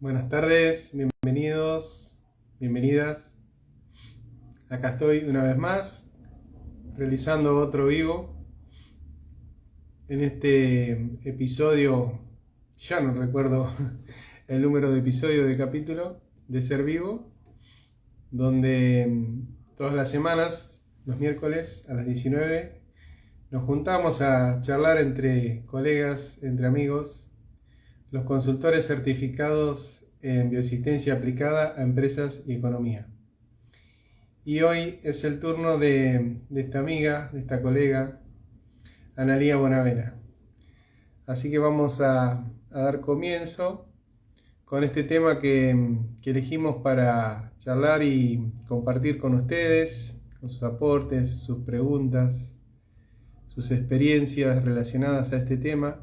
Buenas tardes, bienvenidos, bienvenidas. Acá estoy una vez más, realizando otro vivo. En este episodio, ya no recuerdo el número de episodio de capítulo de Ser Vivo, donde todas las semanas, los miércoles a las 19, nos juntamos a charlar entre colegas, entre amigos, los consultores certificados en bioasistencia aplicada a empresas y economía. Y hoy es el turno de esta amiga, de esta colega, Analía Bonavena. Así que vamos a dar comienzo con este tema que elegimos para charlar y compartir con ustedes, con sus aportes, sus preguntas, sus experiencias relacionadas a este tema,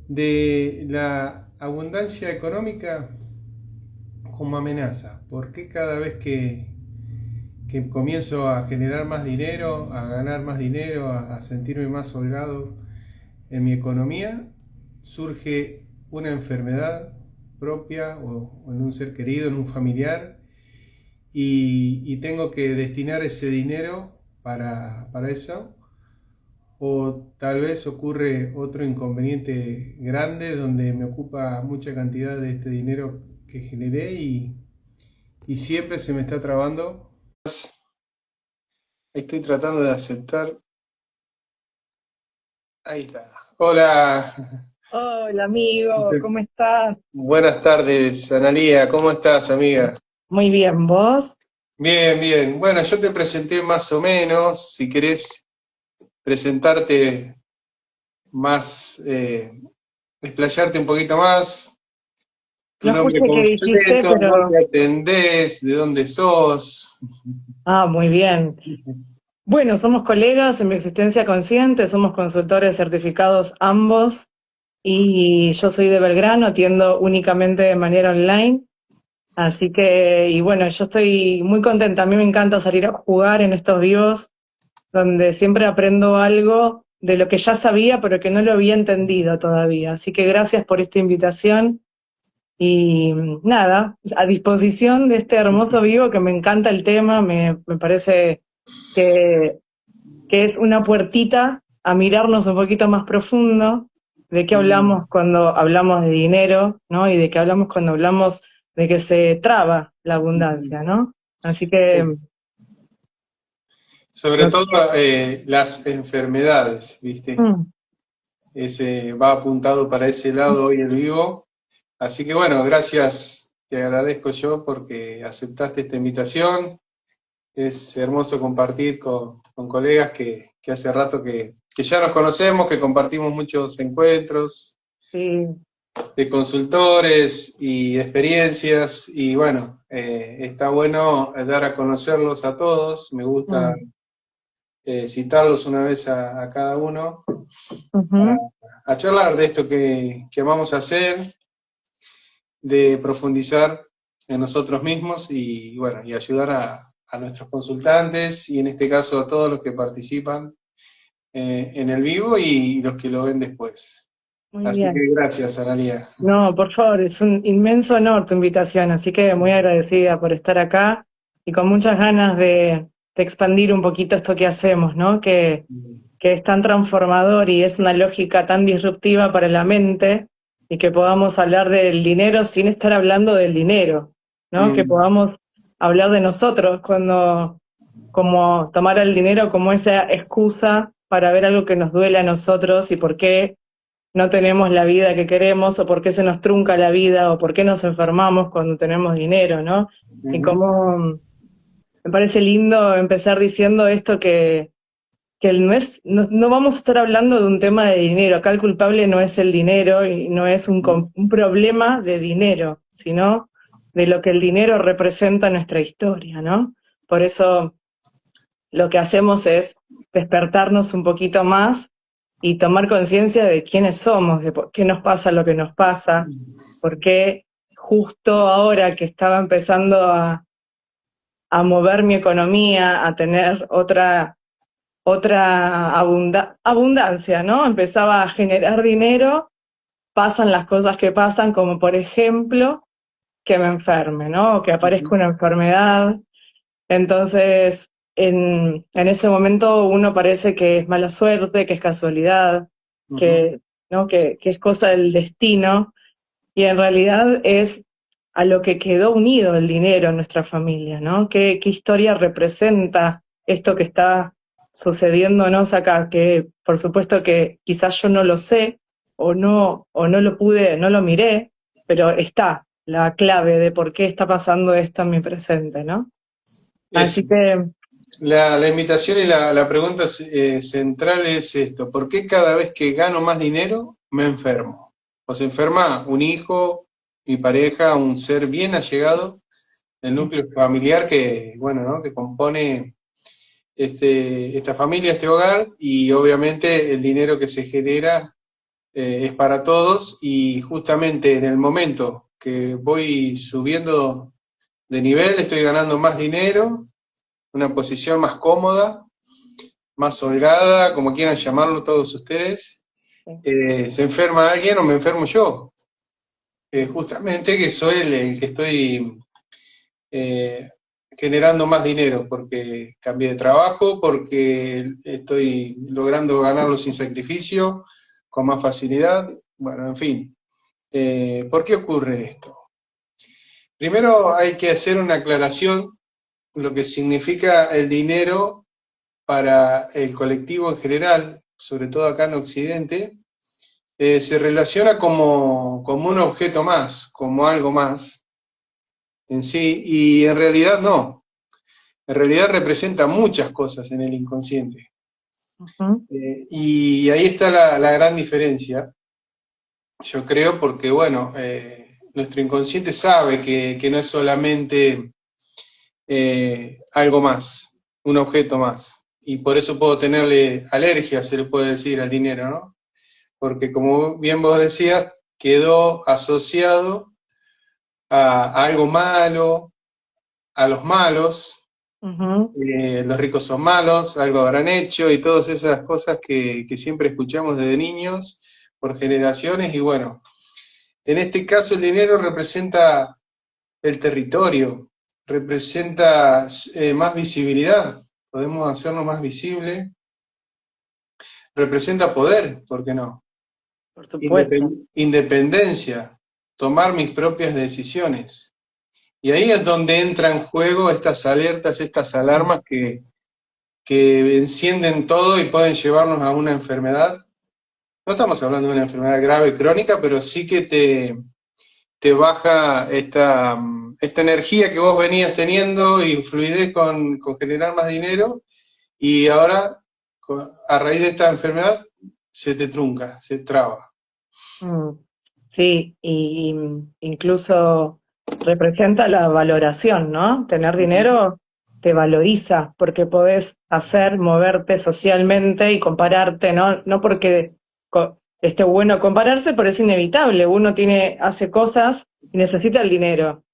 de la abundancia económica como amenaza. ¿Por qué cada vez que comienzo a generar más dinero, a ganar más dinero, a sentirme más holgado en mi economía, surge una enfermedad propia o en un ser querido, en un familiar, y tengo que destinar ese dinero para eso? O tal vez ocurre otro inconveniente grande donde me ocupa mucha cantidad de este dinero que generé y siempre se me está trabando. Estoy tratando de aceptar. Ahí está. Hola. Hola amigo, ¿cómo estás? Buenas tardes, Analía. ¿Cómo estás, amiga? Muy bien, ¿vos? Bien, bien. Bueno, yo te presenté más o menos. Si querés presentarte más, explayarte un poquito más, tu No nombre escuché qué dijiste, completo, pero... dónde atendés, de dónde sos. Ah, muy bien. Bueno, somos colegas en Bioexistencia Consciente, somos consultores certificados ambos y yo soy de Belgrano, atiendo únicamente de manera online. Así que, y bueno, yo estoy muy contenta. A mí me encanta salir a jugar en estos vivos donde siempre aprendo algo de lo que ya sabía, pero que no lo había entendido todavía. Así que gracias por esta invitación. Y nada, a disposición de este hermoso vivo que me encanta el tema, me parece que, que es una puertita a mirarnos un poquito más profundo de qué hablamos cuando hablamos de dinero, ¿no? Y de qué hablamos cuando hablamos de que se traba la abundancia, ¿no? Así que, Sobre no- todo las enfermedades, ¿viste? mm, Ese va apuntado para ese lado hoy el vivo. Así que bueno, gracias, te agradezco yo porque aceptaste esta invitación. Es hermoso compartir con colegas que hace rato que ya nos conocemos, que compartimos muchos encuentros sí, de consultores y experiencias. Y bueno, está bueno dar a conocerlos a todos. Me gusta mm, citarlos una vez a cada uno ujú. a charlar de esto que vamos a hacer, de profundizar en nosotros mismos y bueno, y ayudar a nuestros consultantes y en este caso a todos los que participan en el vivo y los que lo ven después. Muy Así bien. que gracias, Analia. No, por favor, es un inmenso honor tu invitación, así que muy agradecida por estar acá y con muchas ganas de expandir un poquito esto que hacemos, ¿no? Que es tan transformador y es una lógica tan disruptiva para la mente y que podamos hablar del dinero sin estar hablando del dinero, ¿no? Que Mm, podamos hablar de nosotros cuando, como tomar el dinero como esa excusa para ver algo que nos duele a nosotros y por qué no tenemos la vida que queremos o por qué se nos trunca la vida o por qué nos enfermamos cuando tenemos dinero, ¿no? Y ujú, como me parece lindo empezar diciendo esto que no vamos a estar hablando de un tema de dinero. Acá el culpable no es el dinero y no es un problema de dinero, sino de lo que el dinero representa en nuestra historia, ¿no? Por eso lo que hacemos es despertarnos un poquito más y tomar conciencia de quiénes somos, de por qué nos pasa lo que nos pasa, por qué justo ahora que estaba empezando a mover mi economía, a tener otra abundancia, ¿no? Empezaba a generar dinero, pasan las cosas que pasan, como por ejemplo que me enferme, ¿no? O que aparezca Ujú, una enfermedad. Entonces, en ese momento uno parece que es mala suerte, que es casualidad, ujú. que, ¿no? que es cosa del destino, y en realidad es a lo que quedó unido el dinero en nuestra familia, ¿no? ¿Qué historia representa esto que está sucediéndonos acá? Que por supuesto que quizás yo no lo sé, o no lo pude, no lo miré, pero está la clave de por qué está pasando esto en mi presente, ¿no? Eso. Así que, La invitación y la pregunta central es esto: ¿por qué cada vez que gano más dinero me enfermo? O se enferma un hijo, mi pareja, un ser bien allegado, el núcleo familiar que, bueno, ¿no? Que compone esta familia, este hogar, y obviamente el dinero que se genera es para todos, y justamente en el momento que voy subiendo de nivel, estoy ganando más dinero, una posición más cómoda, más holgada, como quieran llamarlo todos ustedes, se enferma alguien o me enfermo yo. Justamente que soy el que estoy eh, generando más dinero, porque cambié de trabajo, porque estoy logrando ganarlo sin sacrificio, con más facilidad. Bueno, en fin, ¿por qué ocurre esto? Primero hay que hacer una aclaración, lo que significa el dinero para el colectivo en general, sobre todo acá en Occidente. Se relaciona como un objeto más, como algo más en sí, y en realidad no. En realidad representa muchas cosas en el inconsciente. ujú, Y ahí está la gran diferencia, yo creo, porque bueno, nuestro inconsciente sabe que no es solamente algo más, un objeto más. Y por eso puedo tenerle alergia, se le puede decir, al dinero, ¿no? Porque como bien vos decías, quedó asociado a algo malo, a los malos, ujú. los ricos son malos, algo habrán hecho y todas esas cosas que siempre escuchamos desde niños por generaciones. Y bueno, en este caso el dinero representa el territorio, representa más visibilidad, podemos hacerlo más visible, representa poder, ¿por qué no? Por supuesto. Independencia, tomar mis propias decisiones. Y ahí es donde entran en juego estas alertas, estas alarmas que encienden todo y pueden llevarnos a una enfermedad. No estamos hablando de una enfermedad grave, crónica, pero sí que te baja esta energía que vos venías teniendo y fluidez con generar más dinero, y ahora, a raíz de esta enfermedad, se te trunca, se traba. Mm. Sí, y incluso representa la valoración, ¿no? Tener dinero te valoriza porque podés hacer, moverte socialmente y compararte, ¿no? No porque esté bueno compararse, pero es inevitable. Uno hace cosas y necesita el dinero.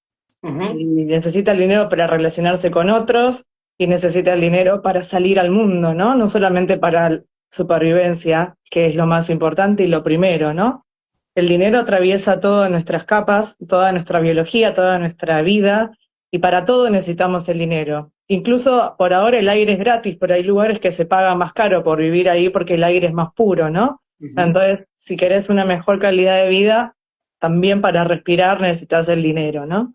Ujú. Y necesita el dinero para relacionarse con otros y necesita el dinero para salir al mundo, ¿no? No solamente para supervivencia, que es lo más importante y lo primero, ¿no? El dinero atraviesa todas nuestras capas, toda nuestra biología, toda nuestra vida, y para todo necesitamos el dinero. Incluso por ahora el aire es gratis, pero hay lugares que se paga más caro por vivir ahí porque el aire es más puro, ¿no? Ujú. Entonces, si querés una mejor calidad de vida, también para respirar necesitas el dinero, ¿no?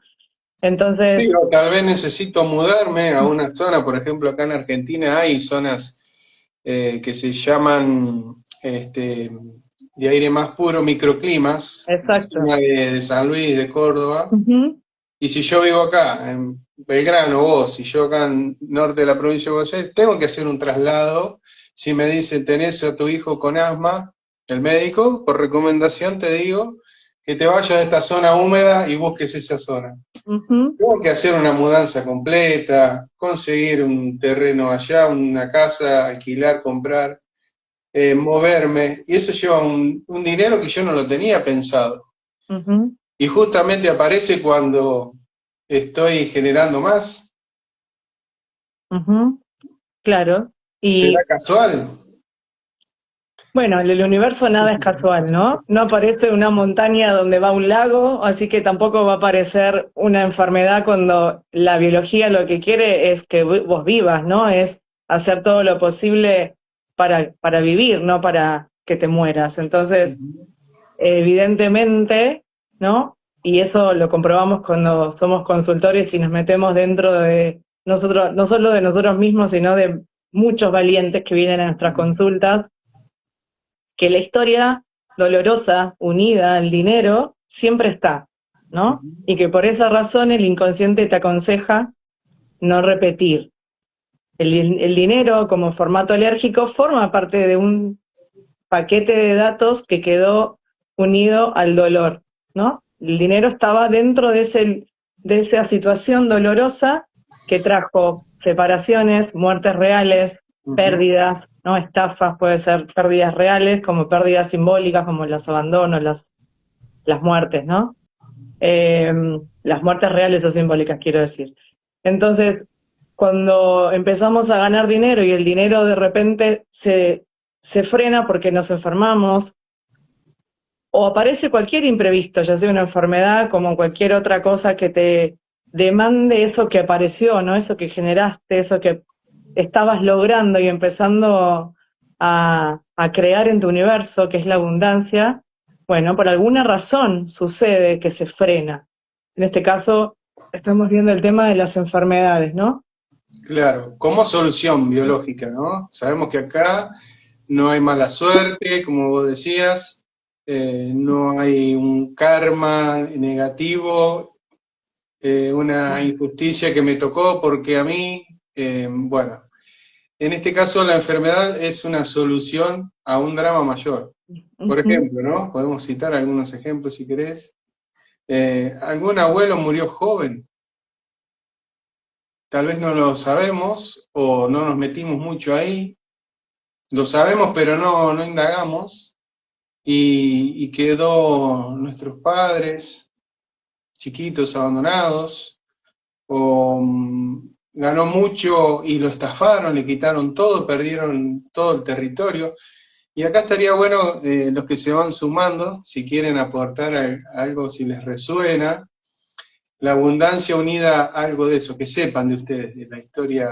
Sí, Entonces, o tal vez necesito mudarme a una zona, por ejemplo, acá en Argentina hay zonas que se llaman de aire más puro, microclimas, la exacto. zona de San Luis, de Córdoba. Ujú, Y si yo vivo acá, en Belgrano, vos, si yo acá en norte de la provincia de Buenos Aires, tengo que hacer un traslado. Si me dicen, tenés a tu hijo con asma, el médico, por recomendación te digo que te vayas a esta zona húmeda y busques esa zona. ujú, Tengo que hacer una mudanza completa, conseguir un terreno allá, una casa, alquilar, comprar, moverme, y eso lleva un dinero que yo no lo tenía pensado. ujú, Y justamente aparece cuando estoy generando más. ujú. Claro. ¿Será Y casual? Bueno, en el universo nada es casual, ¿no? No aparece una montaña donde va un lago, así que tampoco va a aparecer una enfermedad cuando la biología lo que quiere es que vos vivas, ¿no? Es hacer todo lo posible para vivir, no para que te mueras. Entonces, Ujú. evidentemente, ¿no? Y eso lo comprobamos cuando somos consultores y nos metemos dentro de nosotros, no solo de nosotros mismos, sino de muchos valientes que vienen a nuestras consultas, que la historia dolorosa unida al dinero siempre está, ¿no? Ujú. Y que por esa razón el inconsciente te aconseja no repetir. El dinero como formato alérgico forma parte de un paquete de datos que quedó unido al dolor, ¿no? El dinero estaba dentro de esa situación dolorosa que trajo separaciones, muertes reales, Ujú. pérdidas, ¿no? Estafas, puede ser pérdidas reales, como pérdidas simbólicas, como los abandonos, las muertes, ¿no? Eh, las muertes reales o simbólicas, quiero decir. Entonces, cuando empezamos a ganar dinero y el dinero de repente se frena porque nos enfermamos, o aparece cualquier imprevisto, ya sea una enfermedad como cualquier otra cosa que te demande eso que apareció, ¿no? Eso que generaste, eso que estabas logrando y empezando a crear en tu universo, que es la abundancia, bueno, por alguna razón sucede que se frena. En este caso, estamos viendo el tema de las enfermedades, ¿no? Claro, como solución biológica, ¿no? Sabemos que acá no hay mala suerte, como vos decías, no hay un karma negativo, una injusticia que me tocó porque a mí, bueno, en este caso la enfermedad es una solución a un drama mayor. Por Ujú. ejemplo, ¿no? Podemos citar algunos ejemplos si querés. Algún abuelo murió joven, tal vez no lo sabemos o no nos metimos mucho ahí. Lo sabemos, pero no indagamos. Y quedó nuestros padres chiquitos abandonados, o ganó mucho y lo estafaron, le quitaron todo, perdieron todo el territorio. Y acá estaría bueno, los que se van sumando, si quieren aportar algo, si les resuena, la abundancia unida a algo de eso, que sepan de ustedes, de la historia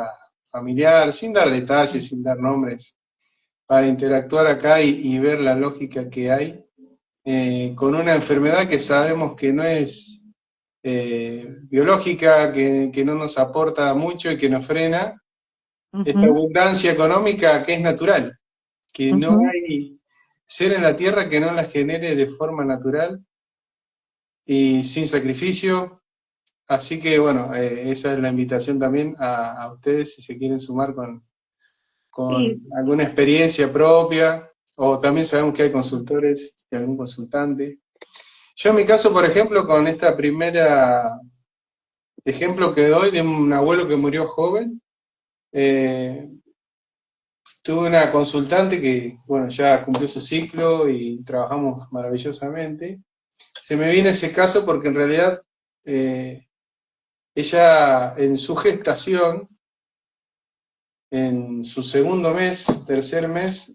familiar, sin dar detalles, sin dar nombres, para interactuar acá y ver la lógica que hay, con una enfermedad que sabemos que no es biológica, que no nos aporta mucho y que nos frena, esta Ujú, abundancia económica que es natural, que no ujú. hay ser en la tierra que no la genere de forma natural y sin sacrificio. Así que bueno, esa es la invitación también a ustedes si se quieren sumar con Sí, alguna experiencia propia, o también sabemos que hay consultores y algún consultante. Yo en mi caso, por ejemplo, con esta primera ejemplo que doy de un abuelo que murió joven, eh, tuve una consultante que, bueno, ya cumplió su ciclo y trabajamos maravillosamente. Se me viene ese caso porque en realidad ella en su gestación, en su segundo mes, tercer mes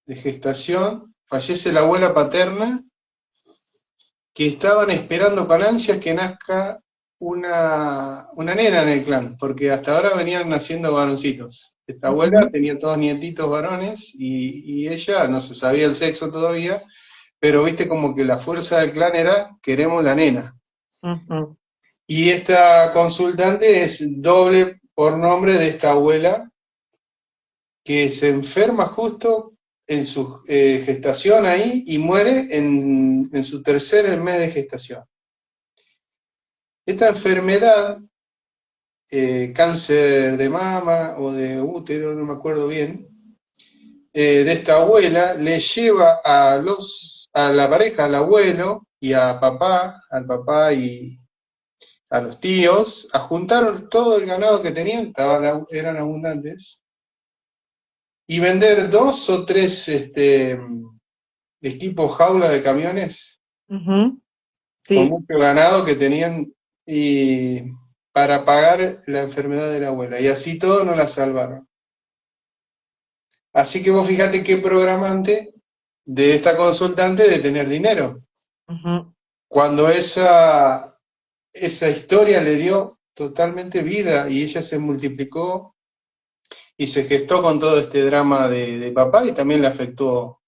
de gestación, fallece la abuela paterna, que estaban esperando con ansias que nazca una nena en el clan, porque hasta ahora venían naciendo varoncitos. Esta abuela ujú, tenía todos nietitos varones y ella no se sabía el sexo todavía, pero viste como que la fuerza del clan era queremos la nena. ujú, Y esta consultante es doble por nombre de esta abuela que se enferma justo en su gestación ahí y muere en su tercer mes de gestación. Esta enfermedad, cáncer de mama o de útero, no me acuerdo bien, de esta abuela, le lleva a la pareja, al abuelo y al papá y a los tíos, a juntar todo el ganado que tenían, eran abundantes, y vender dos o tres equipos jaula de camiones ujú. con Sí, mucho ganado que tenían y para pagar la enfermedad de la abuela. Y así todo no la salvaron. Así que vos fíjate qué programante de esta consultante de tener dinero. Ujú, Cuando esa historia le dio totalmente vida y ella se multiplicó y se gestó con todo este drama de papá y también le afectó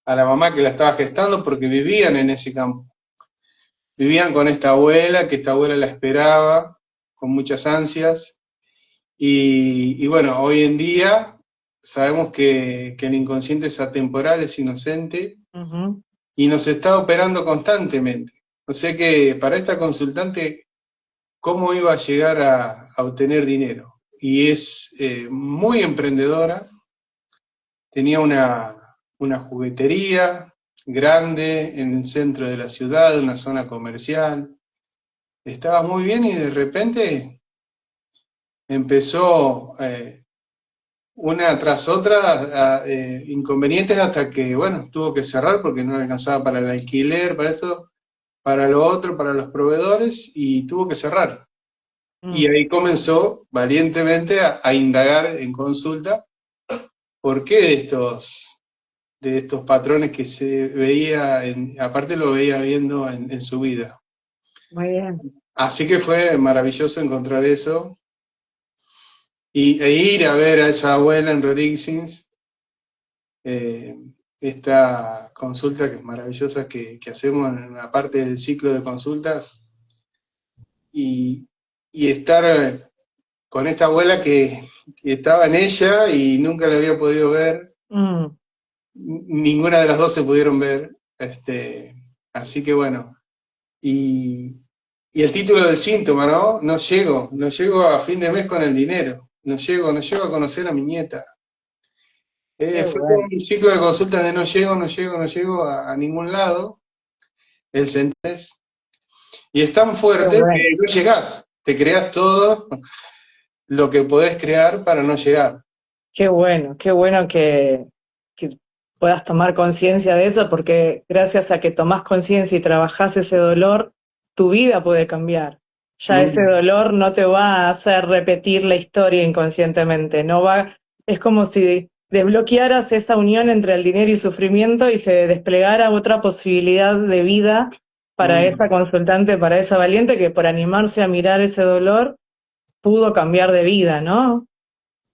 a la mamá que la estaba gestando porque vivían en ese campo. Vivían con esta abuela, que esta abuela la esperaba con muchas ansias. Y bueno, hoy en día sabemos que el inconsciente es atemporal, es inocente ujú. y nos está operando constantemente. O sea que para esta consultante, ¿cómo iba a llegar a obtener dinero? Y es muy emprendedora, tenía una juguetería grande en el centro de la ciudad, una zona comercial, estaba muy bien y de repente empezó una tras otra inconvenientes hasta que, bueno, tuvo que cerrar porque no le alcanzaba para el alquiler, para esto, para lo otro, para los proveedores y tuvo que cerrar. Y Mm. ahí comenzó valientemente a indagar en consulta por qué de estos patrones que se veía, aparte lo veía viendo en su vida. Muy bien. Así que fue maravilloso encontrar eso e ir a ver a esa abuela en Rorixins, eh, esta consulta que es maravillosa que hacemos en la parte del ciclo de consultas y, y estar con esta abuela que estaba en ella y nunca la había podido ver, Mm. ninguna de las dos se pudieron ver, así que bueno, y, y el título del síntoma, ¿no? No llego a fin de mes con el dinero, no llego a conocer a mi nieta. Qué Fue como bueno, un ciclo de consultas de no llego a ningún lado, el sentés, y es tan qué fuerte que bueno. no llegás, te creas todo lo que podés crear para no llegar. Qué bueno que puedas tomar conciencia de eso, porque gracias a que tomás conciencia y trabajás ese dolor, tu vida puede cambiar. Ya ese Mm, dolor no te va a hacer repetir la historia inconscientemente, no va, es como si desbloquearas esa unión entre el dinero y sufrimiento y se desplegara otra posibilidad de vida para esa mm, consultante, para esa valiente que por animarse a mirar ese dolor pudo cambiar de vida, ¿no?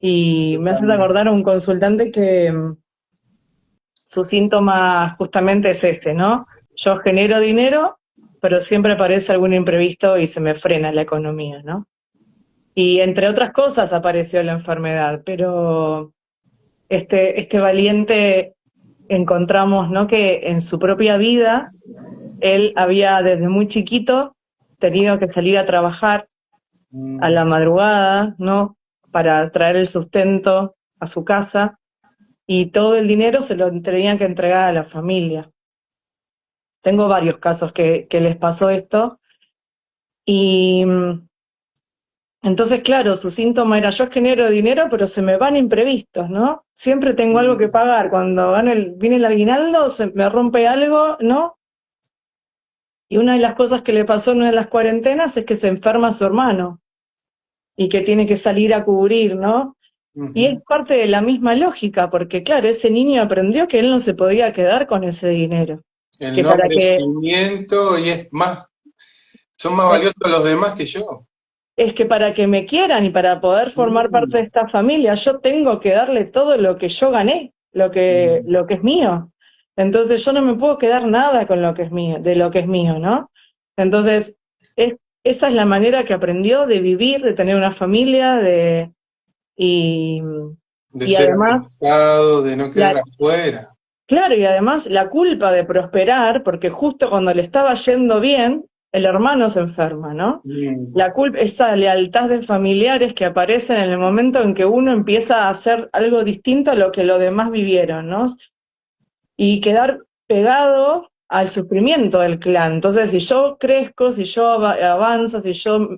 Y me hace totalmente. acordar a un consultante que su síntoma justamente es ese, ¿no? Yo genero dinero, pero siempre aparece algún imprevisto y se me frena la economía, ¿no? Y entre otras cosas apareció la enfermedad, pero este valiente encontramos, ¿no? Que en su propia vida él había desde muy chiquito tenido que salir a trabajar a la Mm, madrugada, ¿no? Para traer el sustento a su casa y todo el dinero se lo tenían que entregar a la familia. Tengo varios casos que les pasó esto y entonces, claro, su síntoma era yo genero dinero, pero se me van imprevistos, ¿no? Siempre tengo algo que mm, pagar. Cuando viene el aguinaldo, se me rompe algo, ¿no? Y una de las cosas que le pasó en una de las cuarentenas es que se enferma su hermano y que tiene que salir a cubrir, ¿no? Y es ujú. parte de la misma lógica, porque claro, ese niño aprendió que él no se podía quedar con ese dinero, El que no para que crecimiento y son más eh, valiosos los demás que yo. es que para que me quieran y para poder formar parte de Mm, esta familia, yo tengo que darle todo lo que yo gané, mm, lo que es mío. Entonces yo no me puedo quedar nada con lo que es mío, de lo que es mío, ¿no? Entonces, esa es la manera que aprendió de vivir, de tener una familia, y, de y ser además, aceptado, de no quedar la, afuera. claro, y además la culpa de prosperar, porque justo cuando le estaba yendo bien, el hermano se enferma, ¿no? Mm, La culpa, esa lealtad de familiares que aparecen en el momento en que uno empieza a hacer algo distinto a lo que los demás vivieron, ¿no? Y quedar pegado al sufrimiento del clan. Entonces, si yo crezco, si yo avanzo, si yo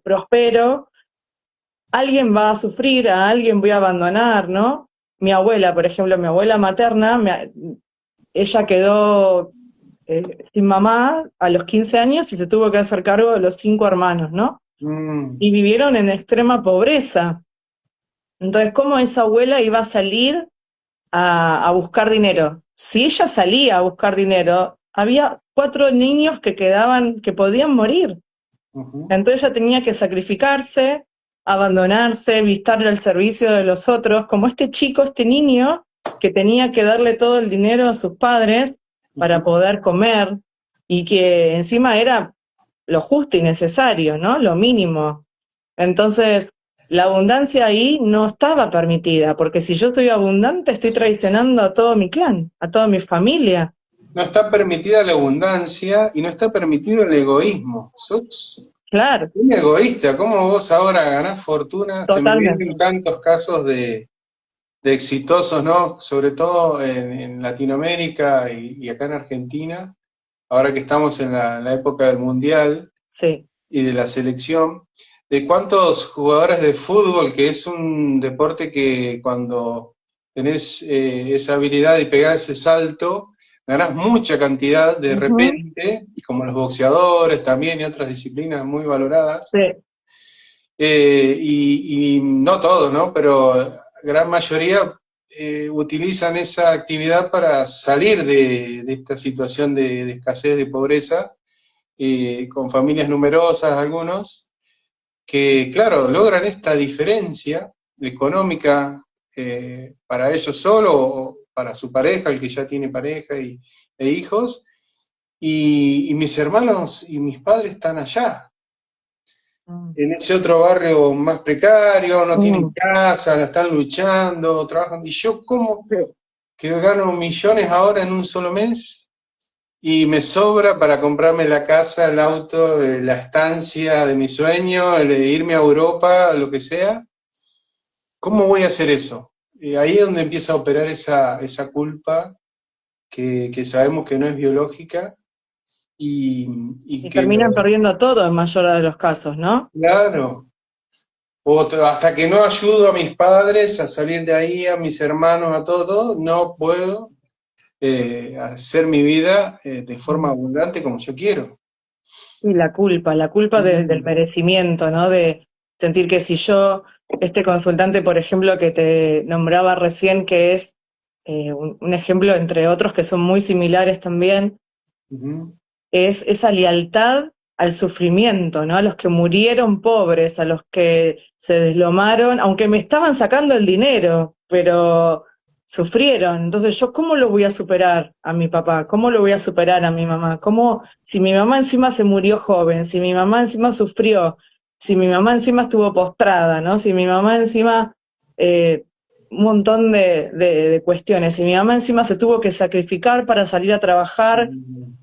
prospero, alguien va a sufrir, a alguien voy a abandonar, ¿no? Mi abuela, por ejemplo, mi abuela materna, ella quedó sin mamá a los 15 años y se tuvo que hacer cargo de los 5 hermanos, ¿no? mm, Y vivieron en extrema pobreza. Entonces, ¿cómo esa abuela iba a salir? a buscar dinero. Si ella salía a buscar dinero, había 4 niños que quedaban, que podían morir. Ujú. Entonces ella tenía que sacrificarse, abandonarse, estar al servicio de los otros, como este chico, este niño, que tenía que darle todo el dinero a sus padres para Ujú. poder comer, y que encima era lo justo y necesario, ¿no? Lo mínimo. Entonces, la abundancia ahí no estaba permitida, porque si yo soy abundante, estoy traicionando a todo mi clan, a toda mi familia. No está permitida la abundancia y no está permitido el egoísmo. Sos Claro, un egoísta. ¿Cómo vos ahora ganás fortuna? Se me totalmente. vienen tantos casos de exitosos, ¿no? Sobre todo en Latinoamérica y acá en Argentina, ahora que estamos en la época del Mundial Sí. y de la selección, de cuántos jugadores de fútbol, que es un deporte que cuando tenés esa habilidad y pegás ese salto, ganás mucha cantidad de Ujú. repente, como los boxeadores también y otras disciplinas muy valoradas. Sí. Y no todo, ¿no? Pero gran mayoría utilizan esa actividad para salir de esta situación de escasez, de pobreza, con familias numerosas algunos, que, claro, logran esta diferencia económica para ellos solo o para su pareja, el que ya tiene pareja e hijos, y mis hermanos y mis padres están allá, Mm. en ese otro barrio más precario, no tienen Mm. casa, la están luchando, trabajan. Y yo, ¿cómo Sí. que gano millones ahora en un solo mes? Y me sobra para comprarme la casa, el auto, la estancia de mi sueño, el de irme a Europa, lo que sea. ¿Cómo voy a hacer eso? Ahí es donde empieza a operar esa culpa que sabemos que no es biológica y, y Y que, terminan perdiendo todo en mayor de los casos, ¿no? claro, hasta que no ayudo a mis padres a salir de ahí, a mis hermanos, a todo, no puedo hacer mi vida de forma Mm. abundante como yo quiero. Y la culpa del Mm. merecimiento, ¿no? De sentir que si yo, este consultante, por ejemplo, que te nombraba recién, que es un ejemplo entre otros que son muy similares también, Ujú. es esa lealtad al sufrimiento, ¿no? A los que murieron pobres, a los que se deslomaron, aunque me estaban sacando el dinero, pero sufrieron. Entonces, ¿yo cómo lo voy a superar a mi papá? ¿Cómo lo voy a superar a mi mamá? ¿Cómo, si mi mamá encima se murió joven, si mi mamá encima sufrió, si mi mamá encima estuvo postrada, ¿no? Si mi mamá encima eh, un montón de cuestiones. Si mi mamá encima se tuvo que sacrificar para salir a trabajar Mm.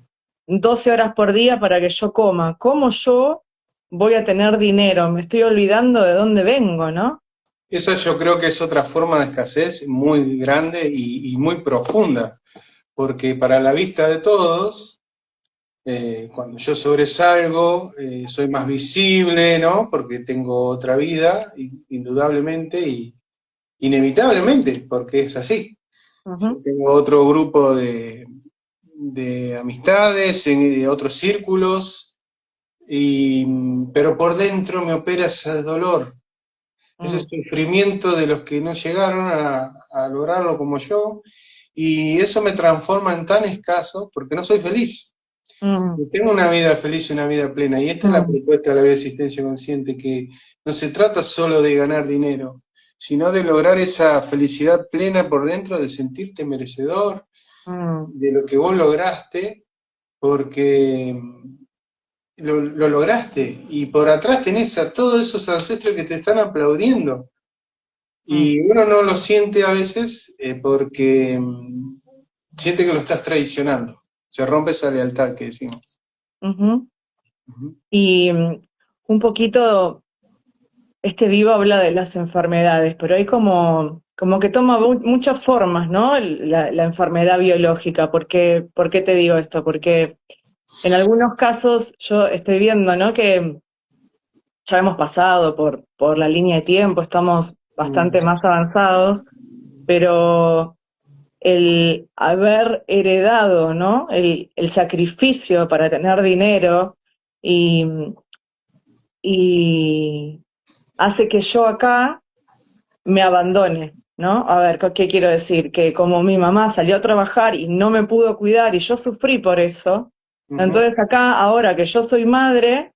12 horas por día para que yo coma. ¿Cómo yo voy a tener dinero? Me estoy olvidando de dónde vengo, ¿no? Esa yo creo que es otra forma de escasez muy grande y muy profunda, porque para la vista de todos, cuando yo sobresalgo, soy más visible, ¿no? Porque tengo otra vida, indudablemente y inevitablemente, porque es así. Yo Ujú. tengo otro grupo de amistades, de otros círculos, pero por dentro me opera ese dolor, ese Mm. sufrimiento de los que no llegaron a lograrlo como yo, y eso me transforma en tan escaso porque no soy feliz. Mm. Yo tengo una vida feliz y una vida plena, y esta es la Mm. propuesta de la vida de existencia consciente, que no se trata solo de ganar dinero, sino de lograr esa felicidad plena por dentro, de sentirte merecedor Mm. de lo que vos lograste, porque lo lograste, y por atrás tenés a todos esos ancestros que te están aplaudiendo. Mm. Y uno no lo siente a veces porque siente que lo estás traicionando. Se rompe esa lealtad que decimos. Ujú. Ujú. Y un poquito, este vivo habla de las enfermedades, pero hay como que toma muchas formas, ¿no? La enfermedad biológica. ¿Por qué te digo esto? Porque en algunos casos yo estoy viendo, ¿no? Que ya hemos pasado por la línea de tiempo, estamos bastante Mm. más avanzados, pero el haber heredado, ¿no? El sacrificio para tener dinero y, y hace que yo acá me abandone. ¿no? A ver, ¿qué quiero decir? Que como mi mamá salió a trabajar y no me pudo cuidar y yo sufrí por eso, Ujú, entonces acá, ahora que yo soy madre,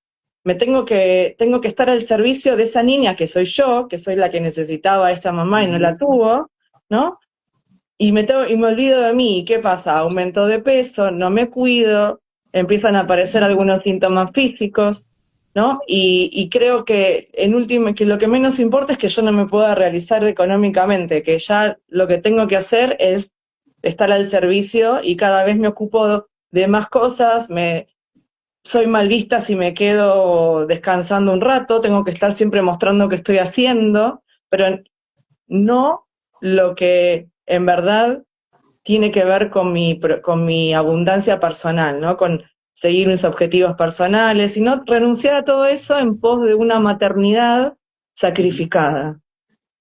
tengo que estar al servicio de esa niña que soy yo, que soy la que necesitaba a esa mamá y no la ujú. tuvo, ¿no? Y me olvido de mí. ¿Y qué pasa? Aumento de peso, no me cuido, empiezan a aparecer algunos síntomas físicos, ¿no? Y creo que en último, que lo que menos importa es que yo no me pueda realizar económicamente, que ya lo que tengo que hacer es estar al servicio y cada vez me ocupo de más cosas, soy mal vista si me quedo descansando un rato, tengo que estar siempre mostrando qué estoy haciendo, pero no lo que en verdad tiene que ver con mi abundancia personal, ¿no? Con seguir mis objetivos personales, y no renunciar a todo eso en pos de una maternidad sacrificada.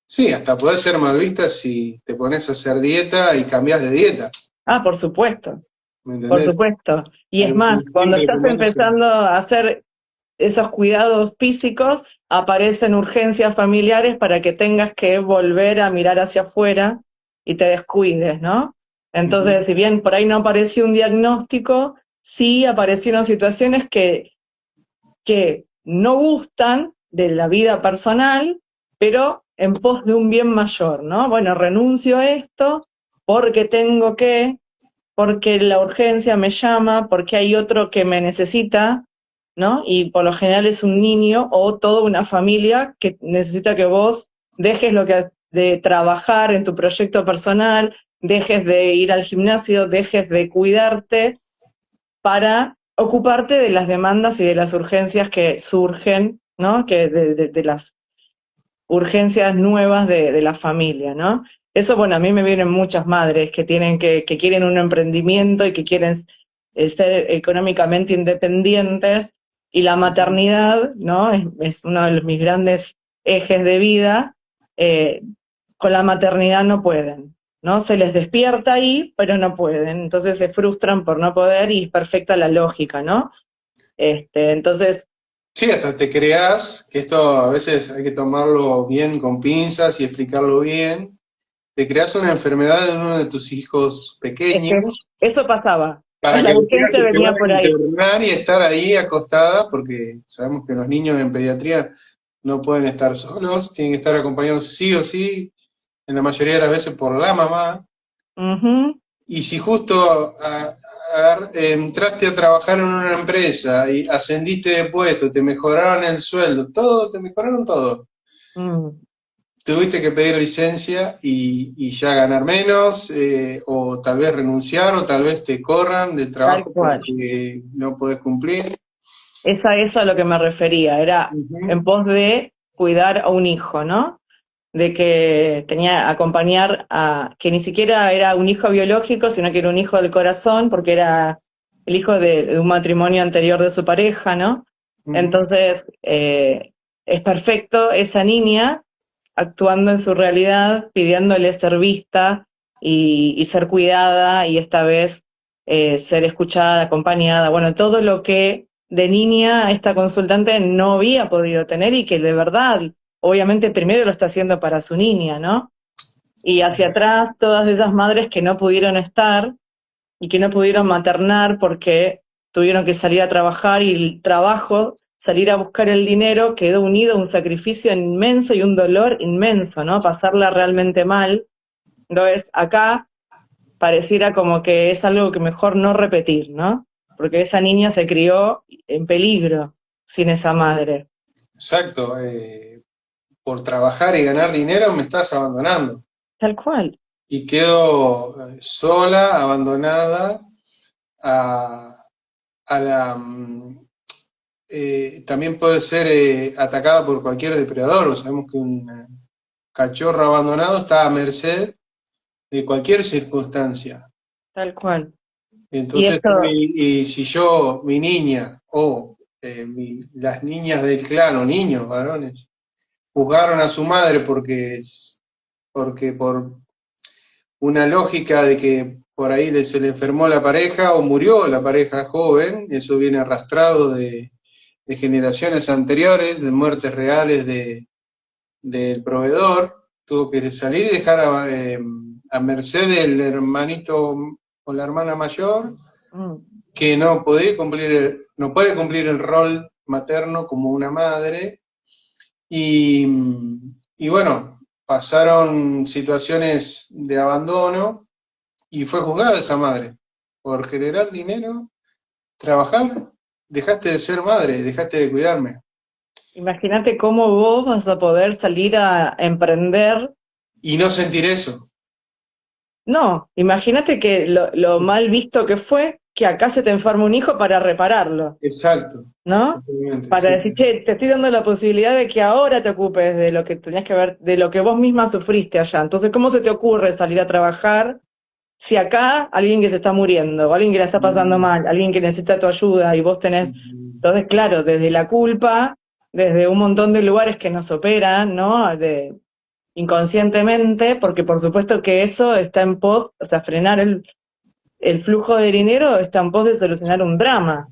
Sí, hasta podés ser mal vista si te pones a hacer dieta y cambias de dieta, Ah, por supuesto, ¿me por entendés? supuesto. Y es Hay más, cuando siempre estás primero empezando a hacer esos cuidados físicos, aparecen urgencias familiares para que tengas que volver a mirar hacia afuera y te descuides, ¿no? Ujú. Entonces, si bien por ahí no apareció un diagnóstico, sí aparecieron situaciones que no gustan de la vida personal, pero en pos de un bien mayor, ¿no? Bueno, renuncio a esto porque tengo que, porque la urgencia me llama, porque hay otro que me necesita, ¿no? Y por lo general es un niño o toda una familia que necesita que vos dejes de trabajar en tu proyecto personal, dejes de ir al gimnasio, dejes de cuidarte para ocuparte de las demandas y de las urgencias que surgen, ¿no? Que de las urgencias nuevas de la familia, ¿no? Eso, bueno, a mí me vienen muchas madres que quieren un emprendimiento y que quieren ser económicamente independientes, y la maternidad, ¿no? Es uno de mis grandes ejes de vida. eh, con la maternidad no pueden, ¿no? Se les despierta ahí, pero no pueden, entonces se frustran por no poder y es perfecta la lógica, ¿no? Entonces, Sí, hasta te creás, que esto a veces hay que tomarlo bien con pinzas y explicarlo bien, te creás una enfermedad en uno de tus hijos es que pequeños eso pasaba, para la que le tengas urgencia que te van venía a por ahí. internar y estar ahí acostada, porque sabemos que los niños en pediatría no pueden estar solos, tienen que estar acompañados sí o sí, en la mayoría de las veces por la mamá. Ujú. Y si justo entraste a trabajar en una empresa y ascendiste de puesto, te mejoraron el sueldo, todo, te mejoraron todo. Mm, Tuviste que pedir licencia y ya ganar menos, o tal vez renunciar, o tal vez te corran del tal trabajo cual. porque no podés cumplir. Es a eso a lo que me refería, era en Ujú, pos de cuidar a un hijo, ¿no? De que tenía acompañar a, que ni siquiera era un hijo biológico, sino que era un hijo del corazón, porque era el hijo de un matrimonio anterior de su pareja, ¿no? ujú. Entonces, es perfecto esa niña actuando en su realidad, pidiéndole ser vista y ser cuidada, y esta vez ser escuchada, acompañada, bueno, todo lo que de niña esta consultante no había podido tener y que de verdad, obviamente primero lo está haciendo para su niña, ¿no? Y hacia atrás todas esas madres que no pudieron estar y que no pudieron maternar porque tuvieron que salir a trabajar, y el trabajo, salir a buscar el dinero, quedó unido a un sacrificio inmenso y un dolor inmenso, ¿no? Pasarla realmente mal. Entonces, acá pareciera como que es algo que mejor no repetir, ¿no? Porque esa niña se crió en peligro sin esa madre. Exacto. Por trabajar y ganar dinero me estás abandonando. Tal cual, Y quedo sola, abandonada a, a la... también puede ser atacada por cualquier depredador. Sabemos que un cachorro abandonado está a merced de cualquier circunstancia. tal cual. Y Entonces, esto, y si yo, mi niña, o las niñas del clan, o niños, varones, juzgaron a su madre porque por una lógica de que por ahí se le enfermó la pareja o murió la pareja joven, eso viene arrastrado de generaciones anteriores, de muertes reales del proveedor. tuvo que salir y dejar a merced del hermanito o la hermana mayor, Mm. que no puede cumplir el rol materno como una madre. Y, y bueno, pasaron situaciones de abandono y fue juzgada esa madre por generar dinero, trabajar. Dejaste de ser madre, dejaste de cuidarme. Imagínate cómo vos vas a poder salir a emprender. Y no sentir eso. No, imagínate que lo mal visto que fue que acá se te enferma un hijo para repararlo, Exacto. ¿no? Totalmente, Para sí. decir, che, te estoy dando la posibilidad de que ahora te ocupes de lo que tenías que ver, de lo que vos misma sufriste allá. Entonces, ¿cómo se te ocurre salir a trabajar si acá alguien que se está muriendo, o alguien que la está pasando mal, alguien que necesita tu ayuda y vos tenés... Entonces, claro, desde la culpa, desde un montón de lugares que nos operan, ¿no? Inconscientemente, porque por supuesto que eso está en pos, o sea, frenar el flujo de dinero está en pos de solucionar un drama.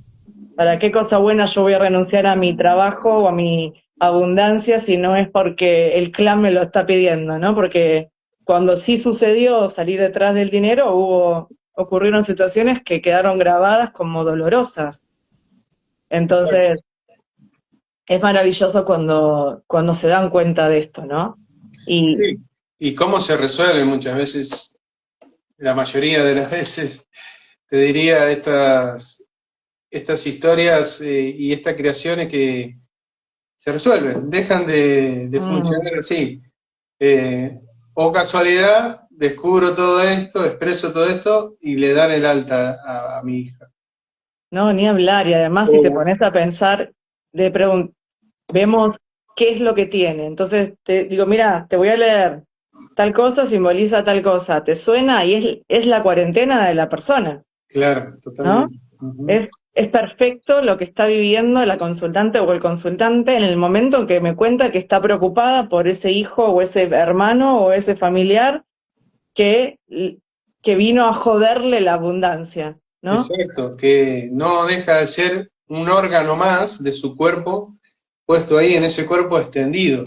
¿Para qué cosa buena yo voy a renunciar a mi trabajo o a mi abundancia si no es porque el clan me lo está pidiendo, ¿no? Porque cuando sí sucedió salir detrás del dinero, ocurrieron situaciones que quedaron grabadas como dolorosas. Entonces, es maravilloso cuando se dan cuenta de esto, ¿no? Y Sí. ¿Y cómo se resuelve muchas veces? La mayoría de las veces, te diría, estas historias y estas creaciones que se resuelven, dejan de funcionar así. O casualidad, descubro todo esto, expreso todo esto y le dan el alta a mi hija. no, ni hablar. Y además, si te O- pones a pensar, vemos qué es lo que tiene. Entonces te digo, mira, te voy a leer tal cosa, simboliza tal cosa. ¿Te suena? Y es la cuarentena de la persona, claro, ¿no? totalmente. Ujú. Es perfecto lo que está viviendo la consultante o el consultante en el momento en que me cuenta que está preocupada por ese hijo o ese hermano o ese familiar que, que vino a joderle la abundancia, ¿no? Exacto, que no deja de ser un órgano más de su cuerpo puesto ahí en ese cuerpo extendido.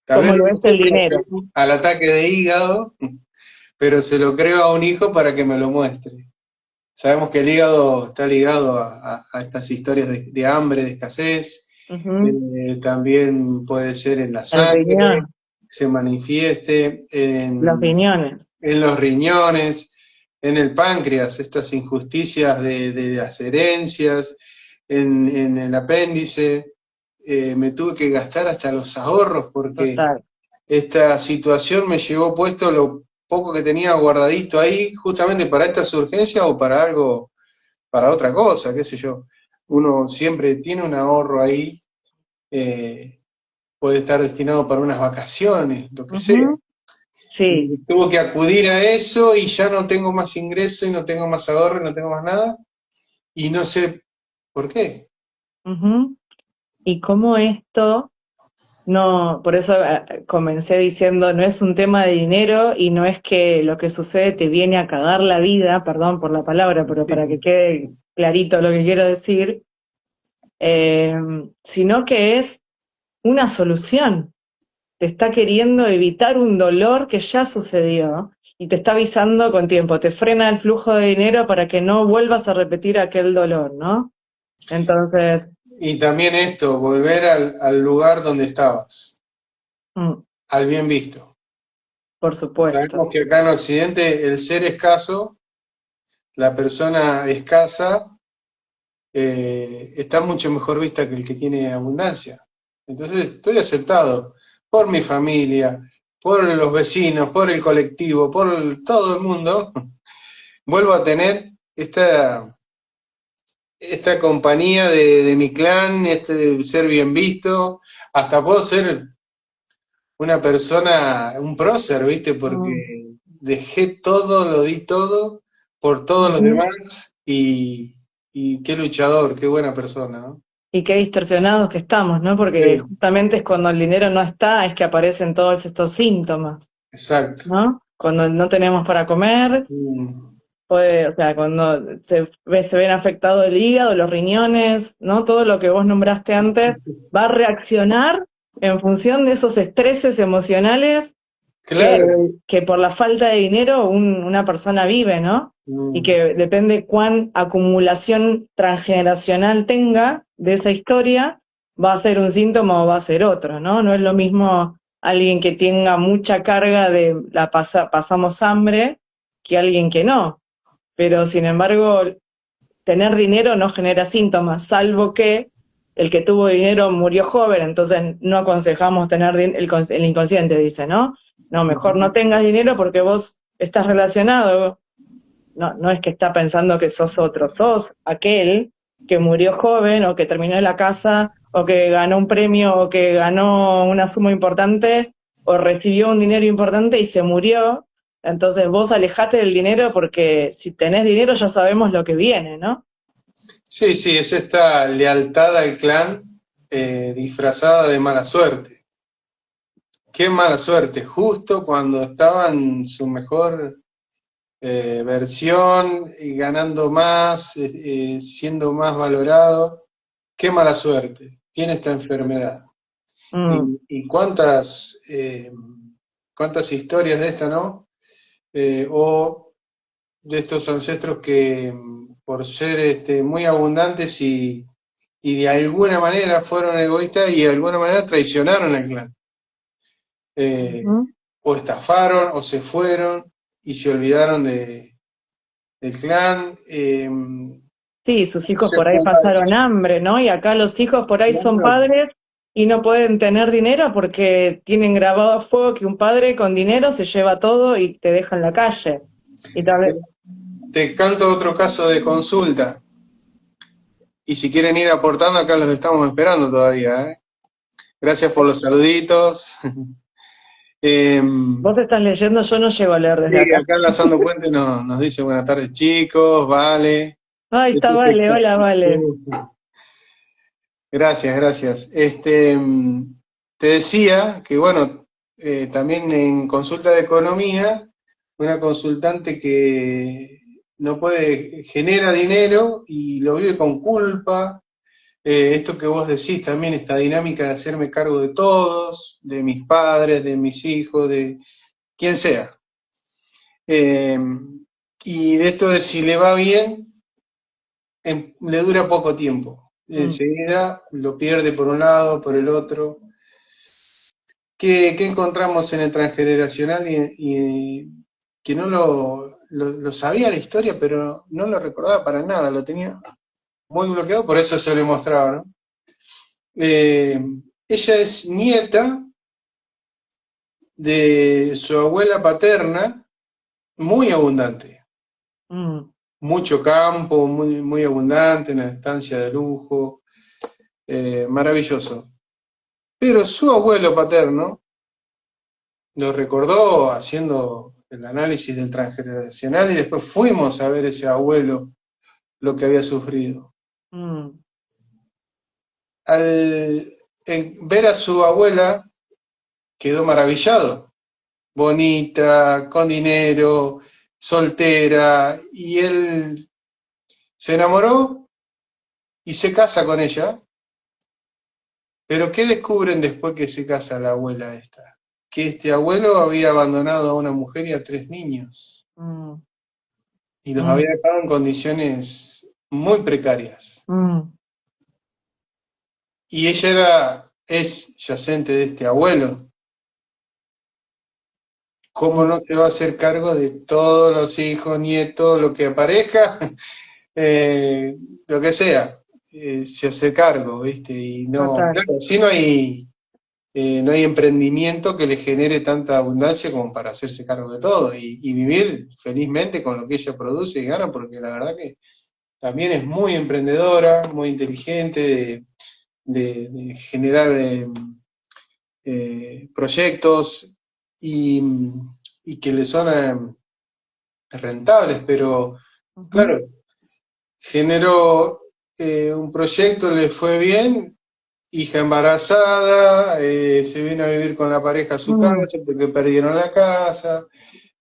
Tal vez Como no lo lo es el sufra dinero. al ataque de hígado, pero se lo creo a un hijo para que me lo muestre. Sabemos que el hígado está ligado a estas historias de hambre, de escasez, Ujú. también puede ser en la El sangre, riñón, se manifieste los riñones. en los riñones, en el páncreas, estas injusticias de las herencias, en el apéndice. Me tuve que gastar hasta los ahorros porque Total. esta situación me llevó puesto lo poco que tenía guardadito ahí, justamente para estas urgencias o para algo, para otra cosa, qué sé yo. Uno siempre tiene un ahorro ahí, eh, puede estar destinado para unas vacaciones, lo que sea. Ujú. Sí. Y tuvo que acudir a eso y ya no tengo más ingreso y no tengo más ahorro y no tengo más nada. Y no sé por qué. Ujú. Y cómo esto, no, por eso comencé diciendo, no es un tema de dinero y no es que lo que sucede te viene a cagar la vida, perdón por la palabra, pero para que quede clarito lo que quiero decir, eh, sino que es una solución. Te está queriendo evitar un dolor que ya sucedió y te está avisando con tiempo, te frena el flujo de dinero para que no vuelvas a repetir aquel dolor, ¿no? Entonces, Y también esto, volver al lugar donde estabas, mm, al bien visto. por supuesto. Sabemos que acá en Occidente el ser escaso, la persona escasa, está mucho mejor vista que el que tiene abundancia. Entonces estoy aceptado por mi familia, por los vecinos, por el colectivo, por todo el mundo. Vuelvo a tener esta compañía de mi clan, este ser bien visto, hasta puedo ser una persona, un prócer, ¿viste? Mm, Porque dejé todo, lo di todo por todos los ujú. demás y qué luchador, qué buena persona, ¿no? Y qué distorsionados que estamos, ¿no? Porque Sí, justamente es cuando el dinero no está, es que aparecen todos estos síntomas, exacto. ¿no? Cuando no tenemos para comer, Mm, o sea, cuando se ven afectados el hígado, los riñones, ¿no? Todo lo que vos nombraste antes va a reaccionar en función de esos estreses emocionales que, Claro. que por la falta de dinero una persona vive, ¿no? Y Mm, que depende cuán acumulación transgeneracional tenga de esa historia, va a ser un síntoma o va a ser otro, ¿no? No es lo mismo alguien que tenga mucha carga de pasamos hambre que alguien que no. Pero sin embargo, tener dinero no genera síntomas, salvo que el que tuvo dinero murió joven, entonces no aconsejamos tener el inconsciente dice, ¿no? No, mejor no ujú. tengas dinero porque vos estás relacionado, no es que está pensando que sos otro, sos aquel que murió joven o que terminó en la casa o que ganó un premio o que ganó una suma importante o recibió un dinero importante y se murió. Entonces vos alejate del dinero porque si tenés dinero ya sabemos lo que viene, ¿no? Sí, sí, es esta lealtad al clan disfrazada de mala suerte. Qué mala suerte, justo cuando estaba en su mejor versión y ganando más, siendo más valorado. Qué mala suerte, tiene esta enfermedad. Mm, Y cuántas historias de esta, ¿no? O de estos ancestros que por ser muy abundantes y de alguna manera fueron egoístas y de alguna manera traicionaron al clan. Eh, ujú. o estafaron o se fueron y se olvidaron del clan. Sí, sus hijos Se por ahí fue pasaron hambre, ¿no? Y acá los hijos por ahí son padres y no pueden tener dinero porque tienen grabado a fuego que un padre con dinero se lleva todo y te deja en la calle. Y tal vez, Te canto otro caso de consulta. Y si quieren ir aportando, acá los estamos esperando todavía, ¿eh? Gracias por los saluditos. Eh, vos estás leyendo, yo no llego a leer sí, desde acá. acá Lazando Puente nos dice buenas tardes chicos, vale. Ahí está, vale, hola, vale. Gracias, gracias. Te decía que, bueno, también en consulta de economía, una consultante que no puede, genera dinero y lo vive con culpa. Esto que vos decís también, esta dinámica de hacerme cargo de todos, de mis padres, de mis hijos, de quien sea. Eh, y de esto de si le va bien, le dura poco tiempo. Mm. Enseguida lo pierde por un lado, por el otro. ¿Qué encontramos en el transgeneracional que no lo sabía la historia, pero no lo recordaba para nada, lo tenía muy bloqueado, por eso se lo mostraba, ¿no? Eh, Ella es nieta de su abuela paterna, muy abundante, Mm, mucho campo, muy, muy abundante, una estancia de lujo, maravilloso. Pero su abuelo paterno lo recordó haciendo el análisis del transgeneracional y después fuimos a ver ese abuelo lo que había sufrido. mm, Ver a su abuela quedó maravillado, bonita, con dinero, soltera, y él se enamoró y se casa con ella. Pero ¿qué descubren después que se casa la abuela esta? Que este abuelo había abandonado a una mujer y a tres niños mm, y los había mm, dejado en condiciones muy precarias. mm. Y ella es yacente de este abuelo. ¿Cómo Mm. no se va a hacer cargo de todos los hijos, nietos, lo que aparezca? Eh, lo que sea, se hace cargo, ¿viste? Y no, Total. claro, si no hay emprendimiento que le genere tanta abundancia como para hacerse cargo de todo y vivir felizmente con lo que ella produce y gana, porque la verdad que también es muy emprendedora, muy inteligente de generar proyectos y, y que le son rentables, pero Ujú, claro, generó un proyecto, le fue bien, hija embarazada, se vino a vivir con la pareja a su casa mm, porque perdieron la casa,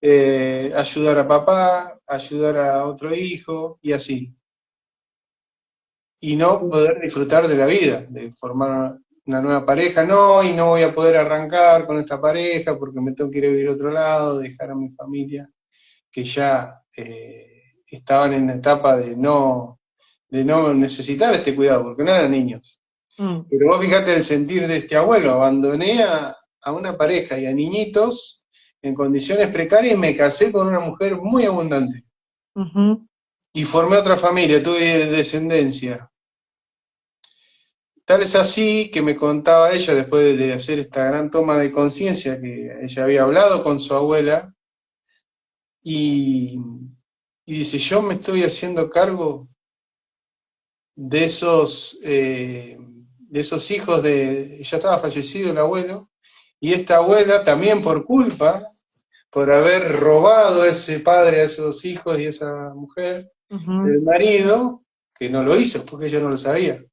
ayudar a papá, ayudar a otro hijo y así. Y no sí. poder disfrutar de la vida, de formar. una nueva pareja, no, y no voy a poder arrancar con esta pareja porque me tengo que ir a vivir a otro lado, dejar a mi familia, que ya estaban en la etapa de no necesitar este cuidado, porque no eran niños. Mm, Pero vos fíjate el sentir de este abuelo, abandoné a una pareja y a niñitos en condiciones precarias y me casé con una mujer muy abundante. ujú, Y formé otra familia, tuve descendencia. Tal es así que me contaba ella, después de hacer esta gran toma de conciencia, que ella había hablado con su abuela, y, y dice, yo me estoy haciendo cargo de esos hijos ya estaba fallecido el abuelo, y esta abuela también por culpa, por haber robado a ese padre, a esos hijos y a esa mujer, ujú. el marido, que no lo hizo porque ella no lo sabía,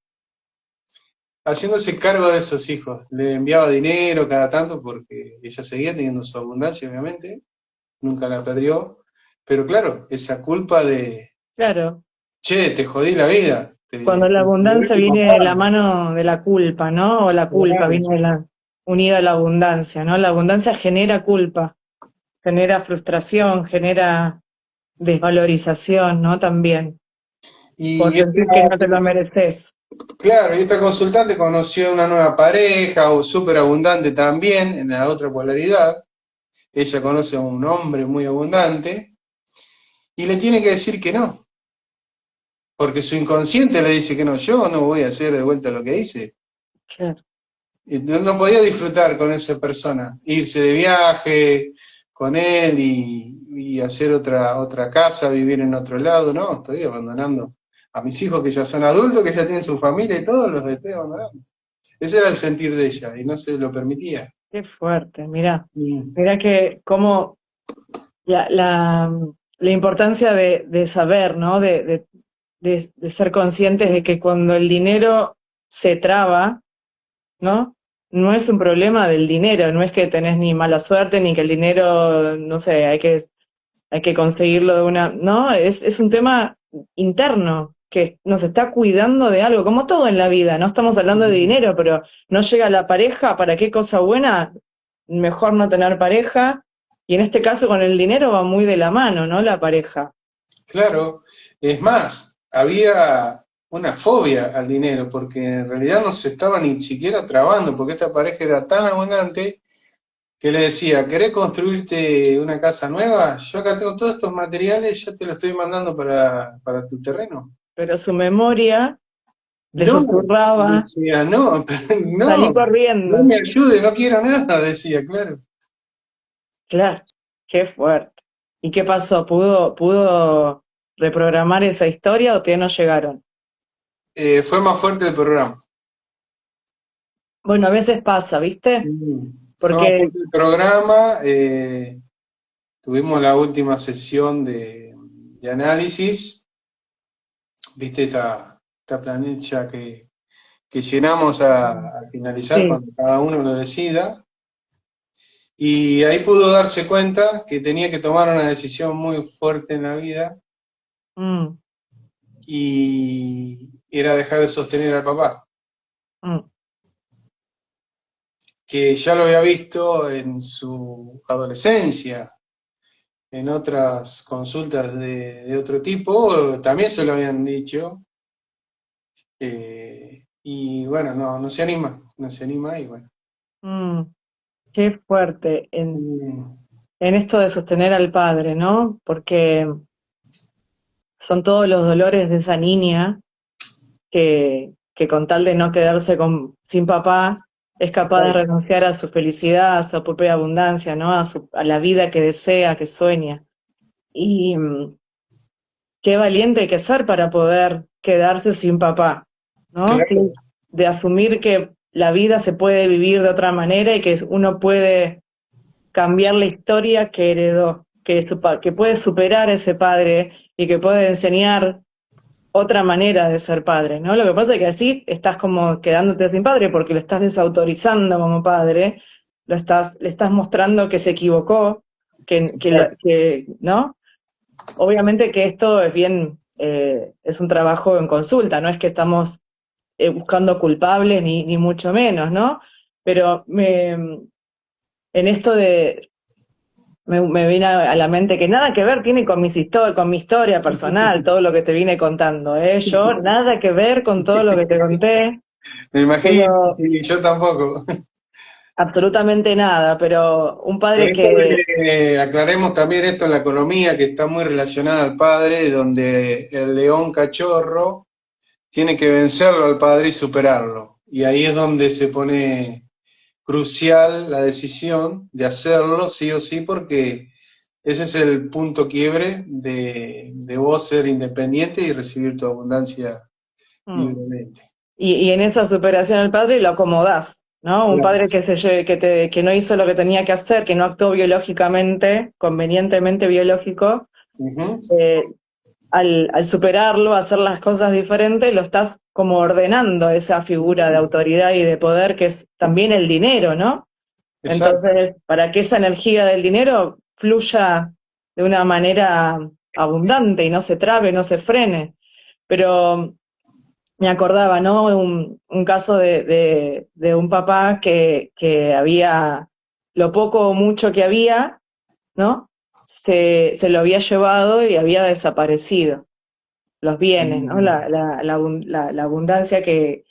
haciéndose cargo de esos hijos. Le enviaba dinero cada tanto porque ella seguía teniendo su abundancia, obviamente, nunca la perdió, pero claro, esa culpa de, Claro, che, te jodí la vida, cuando la te robé abundancia tu viene de la papá. mano de la culpa, ¿no? O la culpa Claro. viene unida a la abundancia, ¿no? La abundancia genera culpa, genera frustración, genera desvalorización, ¿no? También, por Y esta, sentir que no te lo mereces. claro, y esta consultante conoció una nueva pareja, o súper abundante también, en la otra polaridad. Ella conoce a un hombre muy abundante y le tiene que decir que no, porque su inconsciente le dice que no, yo no voy a hacer de vuelta lo que hice. Claro. Y no podía disfrutar con esa persona, irse de viaje con él y hacer otra casa, vivir en otro lado, no, estoy abandonando a mis hijos que ya son adultos, que ya tienen su familia y todos los estoy abandonando. Ese era el sentir de ella y no se lo permitía. Qué fuerte, mirá. Mm. Mirá que cómo la, la, la importancia de saber, ¿no? De ser conscientes de que cuando el dinero se traba, ¿no? No es un problema del dinero, no es que tenés ni mala suerte, ni que el dinero, no sé, hay que conseguirlo de una, ¿no? Es un tema interno que nos está cuidando de algo, como todo en la vida, no estamos hablando de dinero, pero no llega la pareja, ¿para qué cosa buena? Mejor no tener pareja, y en este caso con el dinero va muy de la mano, ¿no? La pareja. Claro, es más, había una fobia al dinero, porque en realidad no se estaba ni siquiera trabando, porque esta pareja era tan abundante que le decía, ¿querés construirte una casa nueva? Yo acá tengo todos estos materiales, yo te los estoy mandando para tu terreno. Pero su memoria le No, susurraba, decía, no, pero salí no, no corriendo. me ayude, no quiero nada, decía, claro. Claro, qué fuerte. ¿Y qué pasó? ¿Pudo reprogramar esa historia o todavía no llegaron? Fue más fuerte el programa. Bueno, a veces pasa, ¿viste? Fue más Porque, fuerte el programa, tuvimos la última sesión de análisis, viste esta planilla que llenamos al finalizar sí, cuando cada uno lo decida. Y ahí pudo darse cuenta que tenía que tomar una decisión muy fuerte en la vida mm, y era dejar de sostener al papá, mm, que ya lo había visto en su adolescencia, en otras consultas de otro tipo, también se lo habían dicho, y bueno, no se anima, no se anima y bueno. mm. Qué fuerte Mm, en esto de sostener al padre, ¿no? Porque son todos los dolores de esa niña que con tal de no quedarse sin papá, es capaz de renunciar a su felicidad, a su propia abundancia, ¿no? A la vida que desea, que sueña. Y qué valiente hay que ser para poder quedarse sin papá, ¿no? claro, De asumir que la vida se puede vivir de otra manera y que uno puede cambiar la historia que heredó, que puede superar a ese padre y que puede enseñar otra manera de ser padre, ¿no? Lo que pasa es que así estás como quedándote sin padre porque lo estás desautorizando como padre, le estás mostrando que se equivocó, ¿no? Obviamente que esto es bien, es un trabajo en consulta, no es que estamos buscando culpables, ni mucho menos, ¿no? Pero en esto me viene a la mente que nada que ver tiene con con mi historia personal, todo lo que te vine contando, ¿eh? Yo nada que ver con todo lo que te conté, Me imagino, pero y yo tampoco. absolutamente nada, pero un Por padre esto que... aclaremos también esto en la economía, que está muy relacionada al padre, donde el león cachorro tiene que vencerlo al padre y superarlo. Y ahí es donde se pone crucial la decisión de hacerlo sí o sí, porque ese es el punto quiebre de vos ser independiente y recibir tu abundancia mm, libremente. y en esa superación al padre lo acomodás, ¿no? Un Claro. padre que no hizo lo que tenía que hacer, que no actuó biológicamente, convenientemente biológico, Ujú. eh, al superarlo, hacer las cosas diferentes, lo estás como ordenando esa figura de autoridad y de poder que es también el dinero, ¿no? Exacto. Entonces, para que esa energía del dinero fluya de una manera abundante y no se trabe, no se frene. Pero me acordaba, ¿no? Un caso de un papá que había, lo poco o mucho que había, ¿no? Se lo había llevado y había desaparecido los bienes, ¿no? Mm, La abundancia que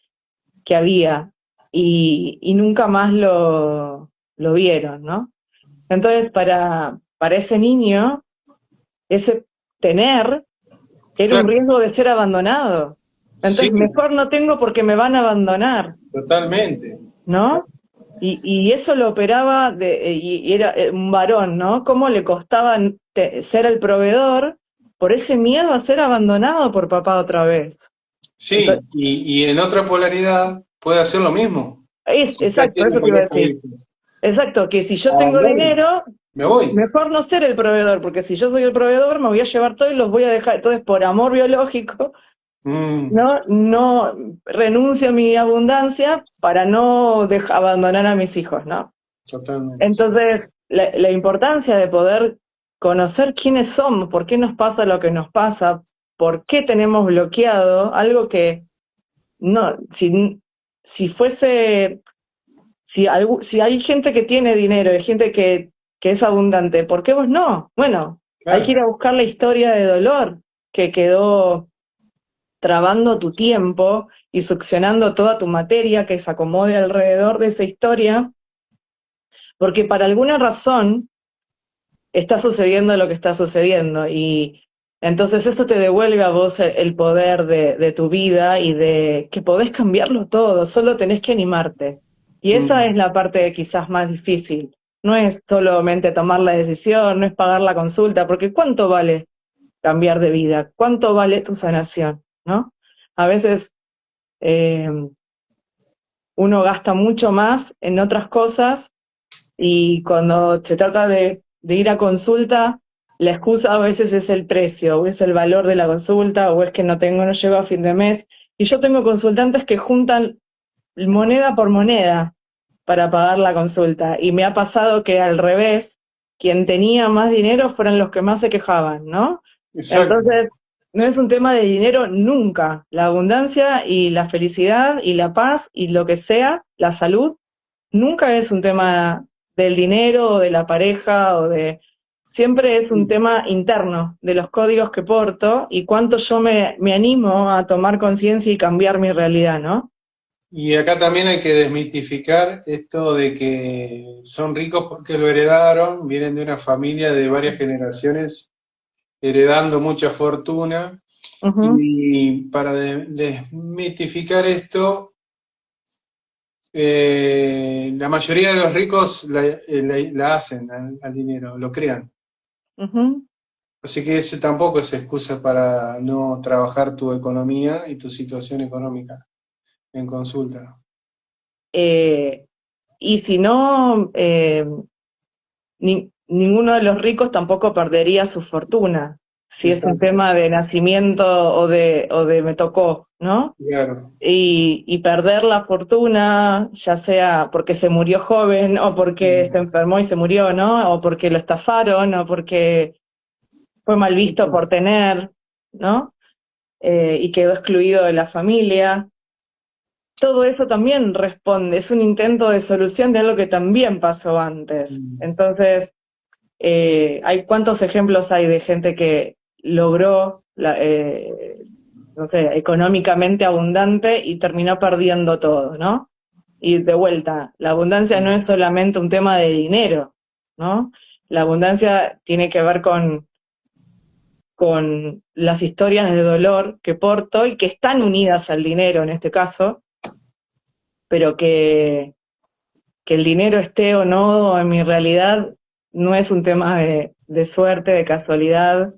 había y nunca más lo vieron, ¿no? Entonces, para ese niño, ese tener era un claro, riesgo de ser abandonado. sí, Entonces, mejor no tengo porque me van a abandonar, totalmente. ¿no? Y eso lo operaba y era un varón, ¿no? ¿Cómo le costaba ser el proveedor por ese miedo a ser abandonado por papá otra vez? Sí, y en otra polaridad puede hacer lo mismo. Si ya Exacto, tiene eso te iba a pareja e decir. hijos. Exacto, que si yo tengo Abandono, dinero, me voy. mejor no ser el proveedor, porque si yo soy el proveedor, me voy a llevar todo y los voy a dejar. Entonces, por amor biológico, Mm, no renuncio a mi abundancia para no abandonar a mis hijos, ¿no? totalmente. Entonces, la importancia de poder conocer quiénes somos, por qué nos pasa lo que nos pasa, por qué tenemos bloqueado algo que no, si fuese si hay gente que tiene dinero, hay gente que es abundante, ¿por qué vos no? Bueno, hay que Claro. ir a buscar la historia de dolor que quedó trabando tu tiempo y succionando toda tu materia que se acomode alrededor de esa historia, porque para alguna razón está sucediendo lo que está sucediendo y entonces eso te devuelve a vos el poder de tu vida y de que podés cambiarlo todo, solo tenés que animarte. Y esa Mm. es la parte quizás más difícil. No es solamente tomar la decisión, no es pagar la consulta, porque ¿cuánto vale cambiar de vida? ¿Cuánto vale tu sanación? ¿No? A veces eh, uno gasta mucho más en otras cosas y cuando se trata de ir a consulta, la excusa a veces es el precio, o es el valor de la consulta, o es que no llego a fin de mes. Y yo tengo consultantes que juntan moneda por moneda para pagar la consulta. Y me ha pasado que al revés, quien tenía más dinero fueron los que más se quejaban, ¿no? Exacto. Entonces, no es un tema de dinero nunca. La abundancia y la felicidad y la paz y lo que sea, la salud, nunca es un tema del dinero o de la pareja o de... Siempre es un tema interno de los códigos que porto y cuánto yo me animo a tomar conciencia y cambiar mi realidad, ¿no? Y acá también hay que desmitificar esto de que son ricos porque lo heredaron, vienen de una familia de varias generaciones heredando mucha fortuna. Ujú, Y para desmitificar esto, la mayoría de los ricos la hacen al dinero, lo crean. ujú. Así que ese tampoco es excusa para no trabajar tu economía y tu situación económica en consulta. Eh, y si no, ninguno de los ricos tampoco perdería su fortuna, si es un Exacto, tema de nacimiento o de me tocó, ¿no? claro. Y perder la fortuna, ya sea porque se murió joven o porque se Mm, enfermó y se murió, ¿no? O porque lo estafaron o porque fue mal visto por exacto. tener, ¿no? Y quedó excluido de la familia. todo eso también responde, es un intento de solución de algo que también pasó antes. Entonces, hay cuántos ejemplos hay de gente que logró, no sé, económicamente abundante y terminó perdiendo todo, ¿no? Y de vuelta, la abundancia no es solamente un tema de dinero, ¿no? La abundancia tiene que ver con las historias de dolor que porto y que están unidas al dinero en este caso, pero que el dinero esté o no en mi realidad no es un tema de suerte, de casualidad,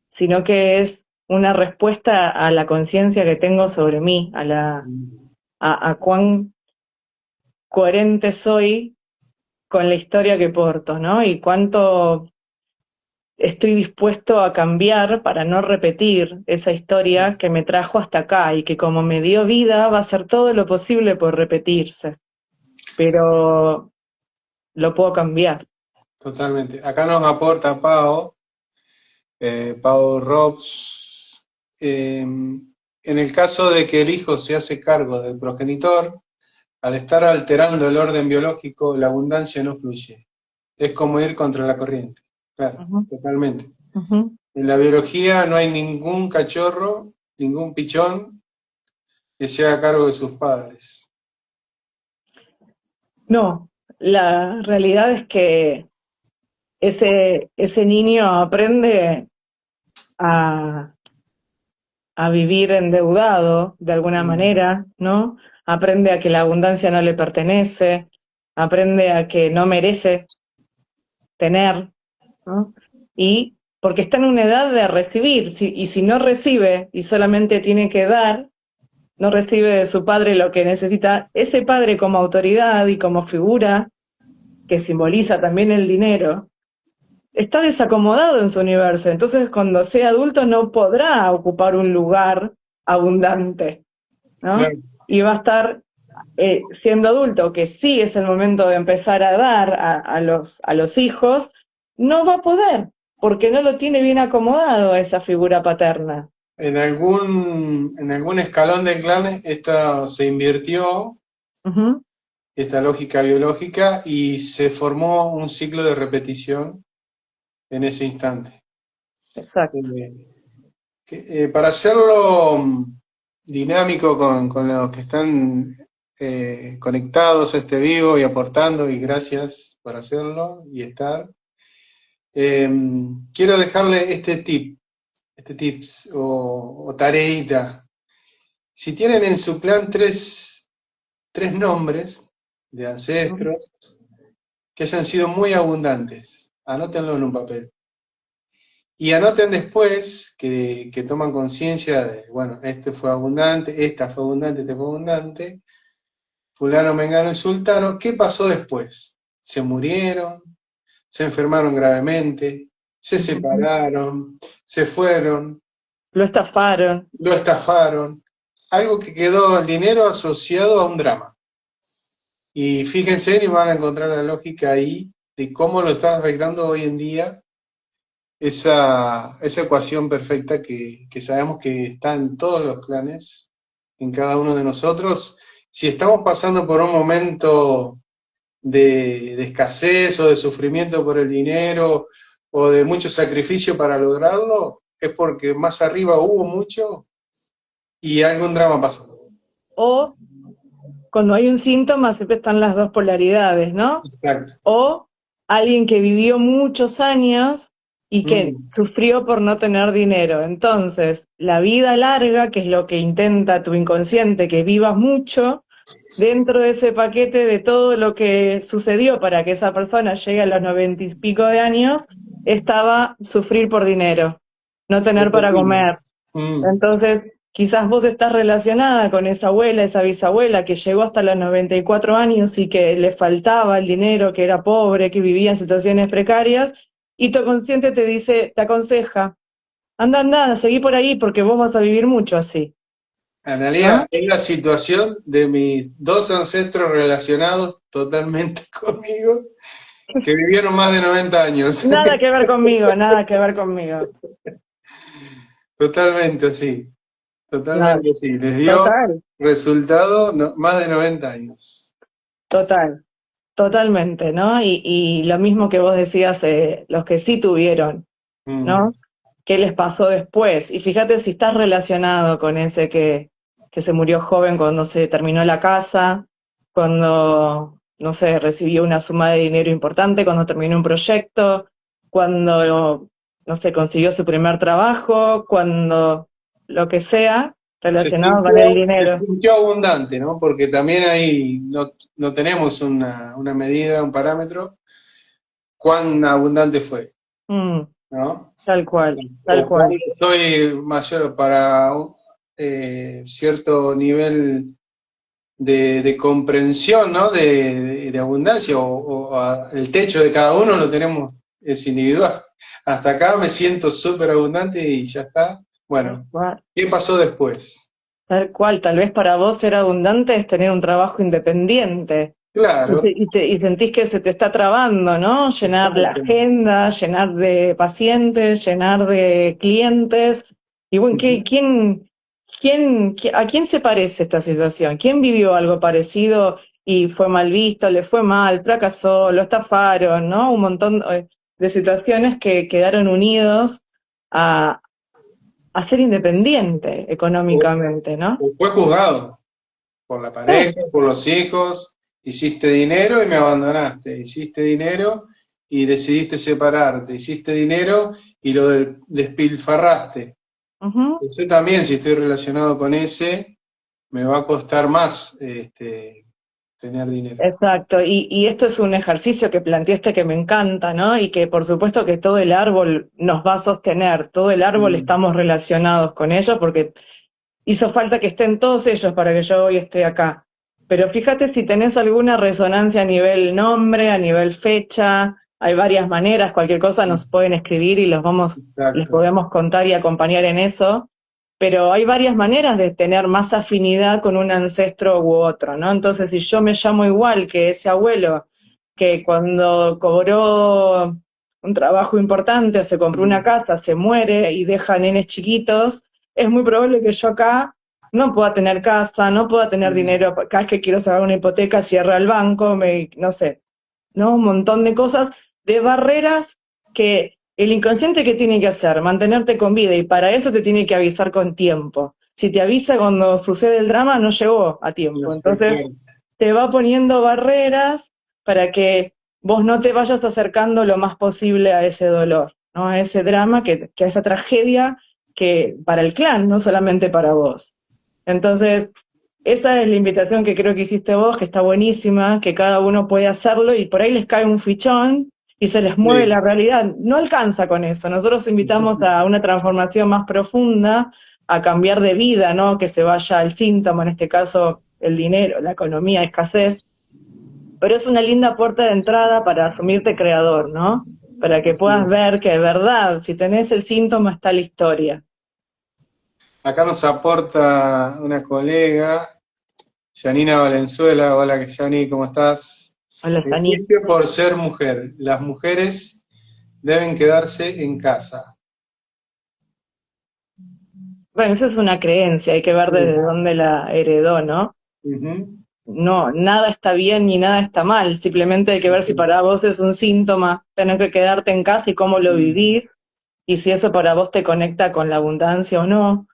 sino que es una respuesta a la conciencia que tengo sobre mí, a cuán coherente soy con la historia que porto, ¿no? Y cuánto estoy dispuesto a cambiar para no repetir esa historia que me trajo hasta acá y que como me dio vida va a hacer todo lo posible por repetirse, pero lo puedo cambiar. Totalmente. Acá nos aporta Pau Robs, en el caso de que el hijo se hace cargo del progenitor, al estar alterando el orden biológico, la abundancia no fluye. Es como ir contra la corriente. Claro, Ujú, totalmente. ujú. En la biología no hay ningún cachorro, ningún pichón que se haga cargo de sus padres. No, la realidad es que ese niño aprende a, a vivir endeudado de alguna Mm, manera, ¿no? Aprende a que la abundancia no le pertenece, aprende a que no merece tener, ¿no? Y porque está en una edad de recibir, y si no recibe y solamente tiene que dar, no recibe de su padre lo que necesita, ese padre como autoridad y como figura que simboliza también el dinero, está desacomodado en su universo, entonces cuando sea adulto no podrá ocupar un lugar abundante, ¿no? claro. Y va a estar siendo adulto, que sí es el momento de empezar a dar a los hijos, no va a poder, porque no lo tiene bien acomodado esa figura paterna. En algún escalón del clan esto se invirtió, Ujú, esta lógica biológica, y se formó un ciclo de repetición en ese instante. exacto. Eh, para hacerlo dinámico con los que están conectados a este vivo y aportando, y gracias por hacerlo y estar, eh, quiero dejarle este tips o tareita. Si tienen en su clan tres nombres de Ujú. ancestros que hayan sido muy abundantes, anótenlo en un papel. Y anoten después que toman conciencia de, bueno, este fue abundante, esta fue abundante, este fue abundante, fulano, mengano y sultano, ¿qué pasó después? ¿Se murieron? ¿Se enfermaron gravemente? ¿Se Ujú. separaron? ¿Se fueron? Lo estafaron. ¿Lo estafaron? Algo que quedó el dinero asociado a un drama. Y fíjense y van a encontrar la lógica ahí de cómo lo está afectando hoy en día esa ecuación perfecta que sabemos que está en todos los clanes, en cada uno de nosotros. Si estamos pasando por un momento de escasez o de sufrimiento por el dinero o de mucho sacrificio para lograrlo, es porque más arriba hubo mucho y algún drama pasó. O cuando hay un síntoma siempre están las dos polaridades, ¿no? Exacto. O alguien que vivió muchos años y que Mm, sufrió por no tener dinero. Entonces, la vida larga, que es lo que intenta tu inconsciente, que vivas mucho, dentro de ese paquete de todo lo que sucedió para que esa persona llegue a los 90 y pico de años, estaba sufrir por dinero, no tener para repetible. comer. Mm, Entonces, quizás vos estás relacionada con esa abuela, esa bisabuela que llegó hasta los 94 años y que le faltaba el dinero, que era pobre, que vivía en situaciones precarias, y tu consciente te dice, te aconseja, anda, anda, seguí por ahí porque vos vas a vivir mucho así, Analía, ¿no? es la situación de mis dos ancestros relacionados totalmente conmigo, que vivieron más de 90 años. Nada que ver conmigo, nada que ver conmigo. Totalmente así. Totalmente sí. Les dio Total, resultado más de 90 años. total, totalmente, ¿no? Y lo mismo que vos decías, los que sí tuvieron, Mm. ¿no? ¿Qué les pasó después? Y fíjate si estás relacionado con ese que se murió joven cuando se terminó la casa, cuando, no sé, recibió una suma de dinero importante, cuando terminó un proyecto, cuando, no sé, consiguió su primer trabajo, cuando lo que sea relacionado con el Se dinero. sintió abundante, ¿no? Porque también ahí no tenemos una medida, un parámetro, cuán abundante fue, Mm, ¿no? tal cual, tal O cuán cual. soy mayor para cierto nivel de comprensión, ¿no? De abundancia, el techo de cada uno lo tenemos, es individual. Hasta acá me siento súper abundante y ya está. Tal Bueno, cual. ¿qué pasó después? Tal cual, tal vez para vos ser abundante es tener un trabajo independiente. Claro, Y sentís que se te está trabando, ¿no? Llenar la exacto. agenda, llenar de pacientes, llenar de clientes. Y bueno, Ujú. ¿a quién se parece esta situación? ¿Quién vivió algo parecido y fue mal visto, le fue mal, fracasó, lo estafaron, ¿no? Un montón de situaciones que quedaron unidos a ser independiente O, económicamente, ¿no? o fue juzgado por la Eh, pareja, por los hijos, hiciste dinero y me abandonaste, hiciste dinero y decidiste separarte, hiciste dinero y lo despilfarraste. ujú. Yo también, si estoy relacionado con ese, me va a costar más tener dinero. Exacto, y esto es un ejercicio que planteaste que me encanta, ¿no? Y que por supuesto que todo el árbol nos va a sostener, todo el árbol Mm, estamos relacionados con ellos porque hizo falta que estén todos ellos para que yo hoy esté acá. Pero fíjate si tenés alguna resonancia a nivel nombre, a nivel fecha, hay varias maneras, cualquier cosa nos pueden escribir y les exacto. podemos contar y acompañar en eso. Pero hay varias maneras de tener más afinidad con un ancestro u otro, ¿no? Entonces, si yo me llamo igual que ese abuelo, que cuando cobró un trabajo importante o se compró una Mm, casa, se muere y deja nenes chiquitos, es muy probable que yo acá no pueda tener casa, no pueda tener mm, dinero, cada vez que quiero sacar una hipoteca, cierra el banco, no sé, ¿no? Un montón de cosas, de barreras que el inconsciente que tiene que hacer, mantenerte con vida, y para eso te tiene que avisar con tiempo. Si te avisa cuando sucede el drama, no llegó a no tiempo. sé, Entonces, claro. te va poniendo barreras para que vos no te vayas acercando lo más posible a ese dolor, ¿no? A ese drama, que a esa tragedia que para el clan, no solamente para vos. Entonces, esa es la invitación que creo que hiciste vos, que está buenísima, que cada uno puede hacerlo y por ahí les cae un fichón y se les mueve Sí. la realidad. No alcanza con eso. Nosotros invitamos a una transformación más profunda, a cambiar de vida, ¿no? Que se vaya el síntoma, en este caso el dinero, la economía, escasez, pero es una linda puerta de entrada para asumirte creador, ¿no? Para que puedas Sí. ver que de verdad, si tenés el síntoma, está la historia. Acá nos aporta una colega, Janina Valenzuela. Hola, Yani, ¿cómo estás? Hola, Fanny. Juicio por ser mujer. Las mujeres deben quedarse en casa. Bueno, esa es una creencia, hay que ver desde Sí. dónde la heredó, ¿no? Ujú. No, nada está bien ni nada está mal, simplemente hay que ver si para vos es un síntoma tener que quedarte en casa y cómo lo vivís, y si eso para vos te conecta con la abundancia o no.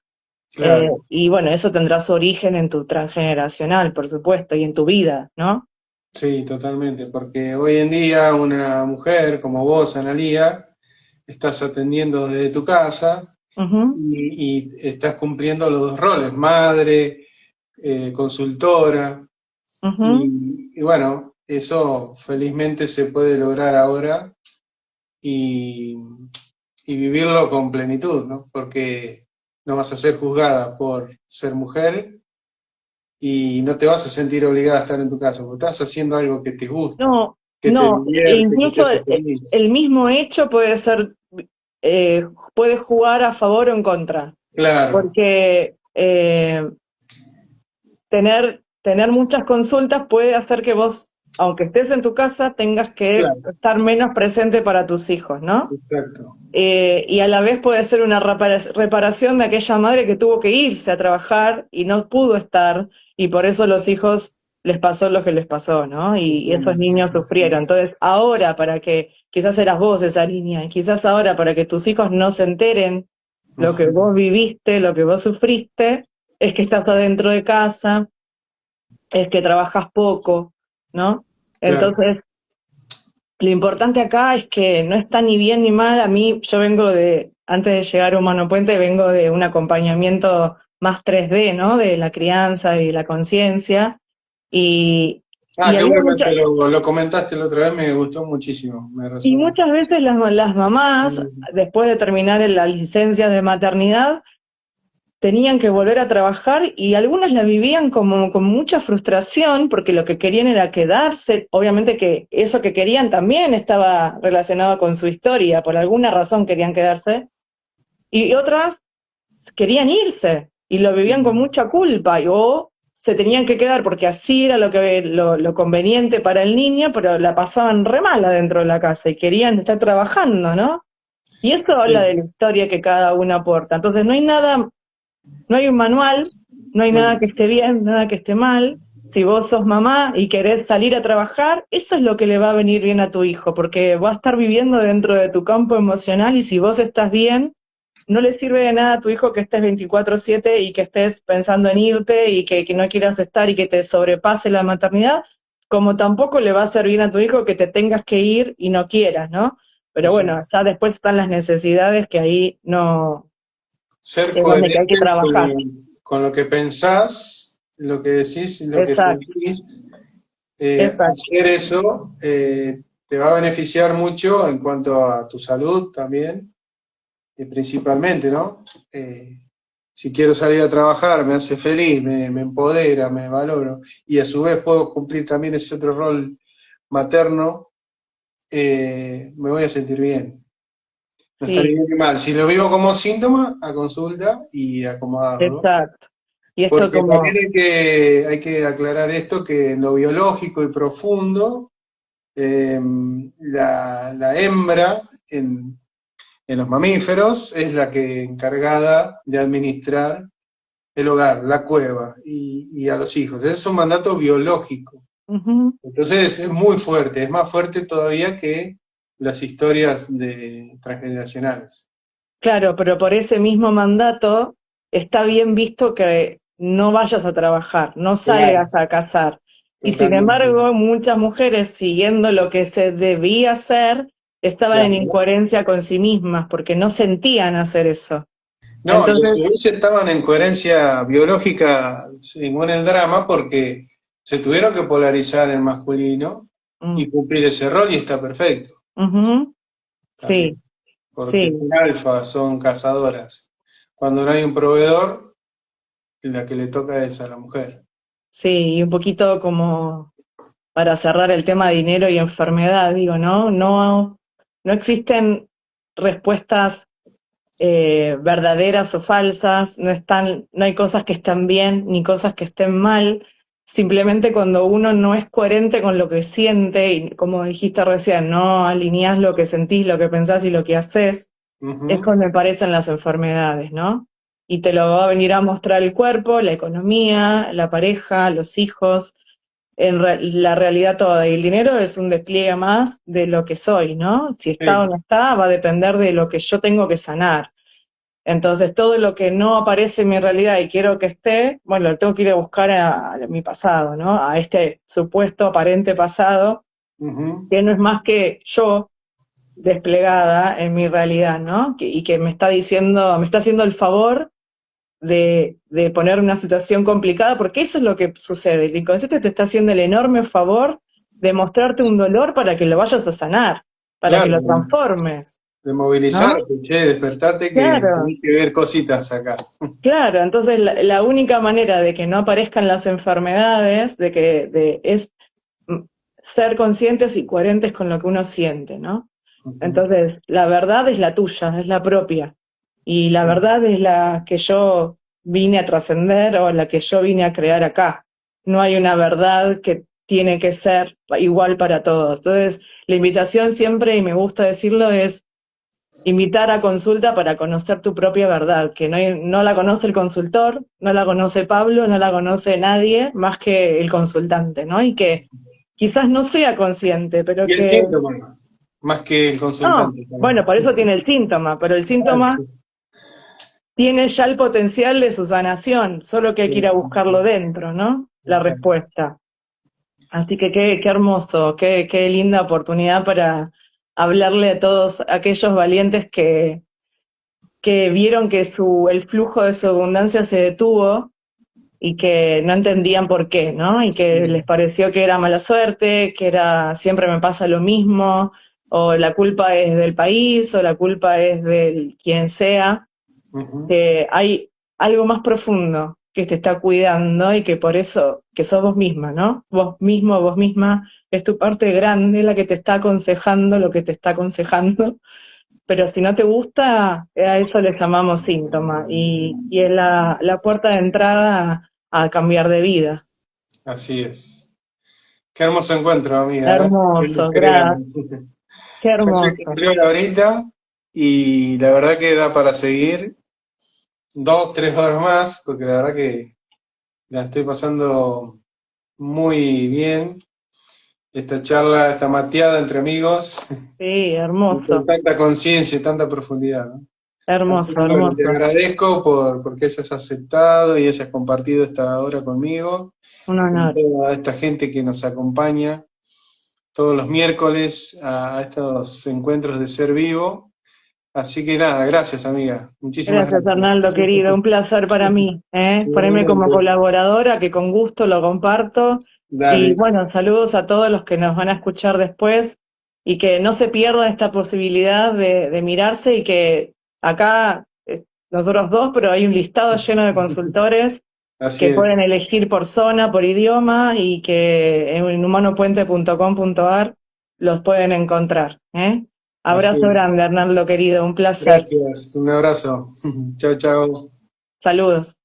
Claro, Y bueno, eso tendrá su origen en tu transgeneracional, por supuesto, y en tu vida, ¿no? sí, totalmente. Porque hoy en día una mujer como vos, Analía, estás atendiendo desde tu casa Ujú, y estás cumpliendo los dos roles, madre, consultora. ujú. Y bueno, eso felizmente se puede lograr ahora y, y vivirlo con plenitud, ¿no? Porque no vas a ser juzgada por ser mujer y no te vas a sentir obligada a estar en tu casa, porque estás haciendo algo que te gusta, No, que te no, e divierte, que te incluso hace feliz. el mismo hecho puede ser, puede jugar a favor o en contra, Claro, porque tener muchas consultas puede hacer que vos aunque estés en tu casa, tengas que Claro, estar menos presente para tus hijos, ¿no? exacto. Y a la vez puede ser una reparación de aquella madre que tuvo que irse a trabajar y no pudo estar, y por eso los hijos les pasó lo que les pasó, ¿no? Y esos niños sufrieron. Entonces, ahora, para que, quizás eras vos esa niña, y quizás ahora, para que tus hijos no se enteren lo que vos viviste, lo que vos sufriste, es que estás adentro de casa, es que trabajas poco, ¿no? Claro. Entonces, lo importante acá es que no está ni bien ni mal. A mí, yo vengo de, antes de llegar a Humano Puente, vengo de un acompañamiento más 3D, ¿no? De la crianza y la conciencia. Y, Ah, y qué había bueno muchas, que lo comentaste la otra vez, me gustó muchísimo, me y resonó. muchas veces las mamás, después de terminar en la licencia de maternidad, tenían que volver a trabajar y algunas la vivían como con mucha frustración porque lo que querían era quedarse. Obviamente que eso que querían también estaba relacionado con su historia, por alguna razón querían quedarse, y otras querían irse y lo vivían con mucha culpa o se tenían que quedar porque así era lo conveniente para el niño, pero la pasaban re mal adentro de la casa y querían estar trabajando, ¿no? Y eso habla de Sí. la historia que cada uno aporta. Entonces no hay nada, no hay un manual, no hay nada que esté bien, nada que esté mal. Si vos sos mamá y querés salir a trabajar, eso es lo que le va a venir bien a tu hijo, porque va a estar viviendo dentro de tu campo emocional y si vos estás bien, no le sirve de nada a tu hijo que estés 24/7 y que estés pensando en irte y que no quieras estar y que te sobrepase la maternidad, como tampoco le va a hacer bien a tu hijo que te tengas que ir y no quieras, ¿no? Pero bueno, Exacto. ya después están las necesidades que ahí no, Ser es donde que hay que coherente trabajar. con lo que pensás, lo que decís y lo que Exacto, sentís. exacto. Hacer eso te va a beneficiar mucho en cuanto a tu salud también, principalmente, ¿no? Si quiero salir a trabajar, me hace feliz, me empodera, me valoro, y a su vez puedo cumplir también ese otro rol materno, me voy a sentir bien. No estaría Sí, ni mal. Si lo vivo como síntoma, a consulta y acomodarlo. exacto. Y esto Porque también como, hay que aclarar esto, que en lo biológico y profundo, eh, la hembra en los mamíferos es la que encargada de administrar el hogar, la cueva y a los hijos. Ese es un mandato biológico. ujú, Entonces es muy fuerte, es más fuerte todavía que las historias transgeneracionales. claro, pero por ese mismo mandato está bien visto que no vayas a trabajar, no Claro, salgas a cazar. Y sin totalmente. embargo, muchas mujeres, siguiendo lo que se debía hacer, estaban en Claro. incoherencia con sí mismas porque no sentían hacer eso. No, y a su Entonces, vez estaban en coherencia biológica según el drama porque se tuvieron que polarizar en masculino mm, y cumplir ese rol y está perfecto ujú, también, sí, porque sí, son alfas, son cazadoras. Cuando no hay un proveedor, la que le toca es a la mujer. sí, y un poquito como para cerrar el tema de dinero y enfermedad, digo, ¿no? No, no existen respuestas verdaderas o falsas, no están, no hay cosas que están bien ni cosas que estén mal. Simplemente cuando uno no es coherente con lo que siente y como dijiste recién, no alineás lo que sentís, lo que pensás y lo que haces, es Ujú. cuando aparecen las enfermedades, ¿no? Y te lo va a venir a mostrar el cuerpo, la economía, la pareja, los hijos, la realidad toda. Y el dinero es un despliegue más de lo que soy, ¿no? Si está o Sí. no está, va a depender de lo que yo tengo que sanar. Entonces, todo lo que no aparece en mi realidad y quiero que esté, bueno, lo tengo que ir a buscar a mi pasado, ¿no? A este supuesto aparente pasado, Ujú. que no es más que yo desplegada en mi realidad, ¿no? Y que me está diciendo, me está haciendo el favor de poner una situación complicada, porque eso es lo que sucede. El inconsciente te está haciendo el enorme favor de mostrarte un dolor para que lo vayas a sanar, para que Claro, lo transformes, de ¿no? movilizarte, che, despertate que Claro, tenés que ver cositas acá. claro. Entonces la única manera de que no aparezcan las enfermedades, es mm, ser conscientes y coherentes con lo que uno siente, ¿no? Ujú. Entonces, la verdad es la tuya, es la propia. Y la verdad es la que yo vine a trascender o la que yo vine a crear acá. No hay una verdad que tiene que ser igual para todos. Entonces, la invitación siempre, y me gusta decirlo, es invitar a consulta para conocer tu propia verdad, que no la conoce el consultor, no la conoce Pablo, no la conoce nadie más que el consultante, ¿no? Y que quizás no sea consciente, pero Y el que, síntoma, más que el no, consultante bueno, también. por eso tiene el síntoma, pero el Claro, síntoma tiene ya el potencial de su sanación, solo que hay que ir a buscarlo dentro, ¿no? La exacto. respuesta. Así que qué hermoso, qué linda oportunidad para hablarle a todos aquellos valientes que vieron que el flujo de su abundancia se detuvo y que no entendían por qué, ¿no? Y que les pareció que era mala suerte, que era siempre me pasa lo mismo, o la culpa es del país, o la culpa es del quien sea, Ujú. que hay algo más profundo que te está cuidando y que por eso, que sos vos misma, ¿no? Vos mismo, vos misma, es tu parte grande la que te está aconsejando lo que te está aconsejando, pero si no te gusta, a eso le llamamos síntoma y es la puerta de entrada a cambiar de vida. Así es. Qué hermoso encuentro, amiga. Gracias por Hermoso, creerme. gracias, qué Ya se hermoso. cumplió la horita y la verdad que da para seguir 2, 3 horas más, porque la verdad que la estoy pasando muy bien. Esta charla, esta mateada entre amigos, Sí, y con hermoso, tanta conciencia y tanta profundidad, ¿no? Así hermoso, que bueno, te hermoso. agradezco porque hayas aceptado y hayas compartido esta hora conmigo, Un con honor. toda esta gente que nos acompaña todos los miércoles a estos encuentros de ser vivo. Así que nada, gracias amiga, muchísimas Gracias, gracias. Arnaldo, querido. Un placer para mí, ¿eh? Ponerme como Igualmente, colaboradora, que con gusto lo comparto. Y dale, bueno, saludos a todos los que nos van a escuchar después y que no se pierdan esta posibilidad de mirarse y que acá, nosotros dos, pero hay un listado lleno de consultores así que es, pueden elegir por zona, por idioma y que en humanopuente.com.ar los pueden encontrar, ¿eh? así Abrazo es. grande, Arnaldo, querido. Un placer. Gracias, un abrazo. Chao, chao. Saludos.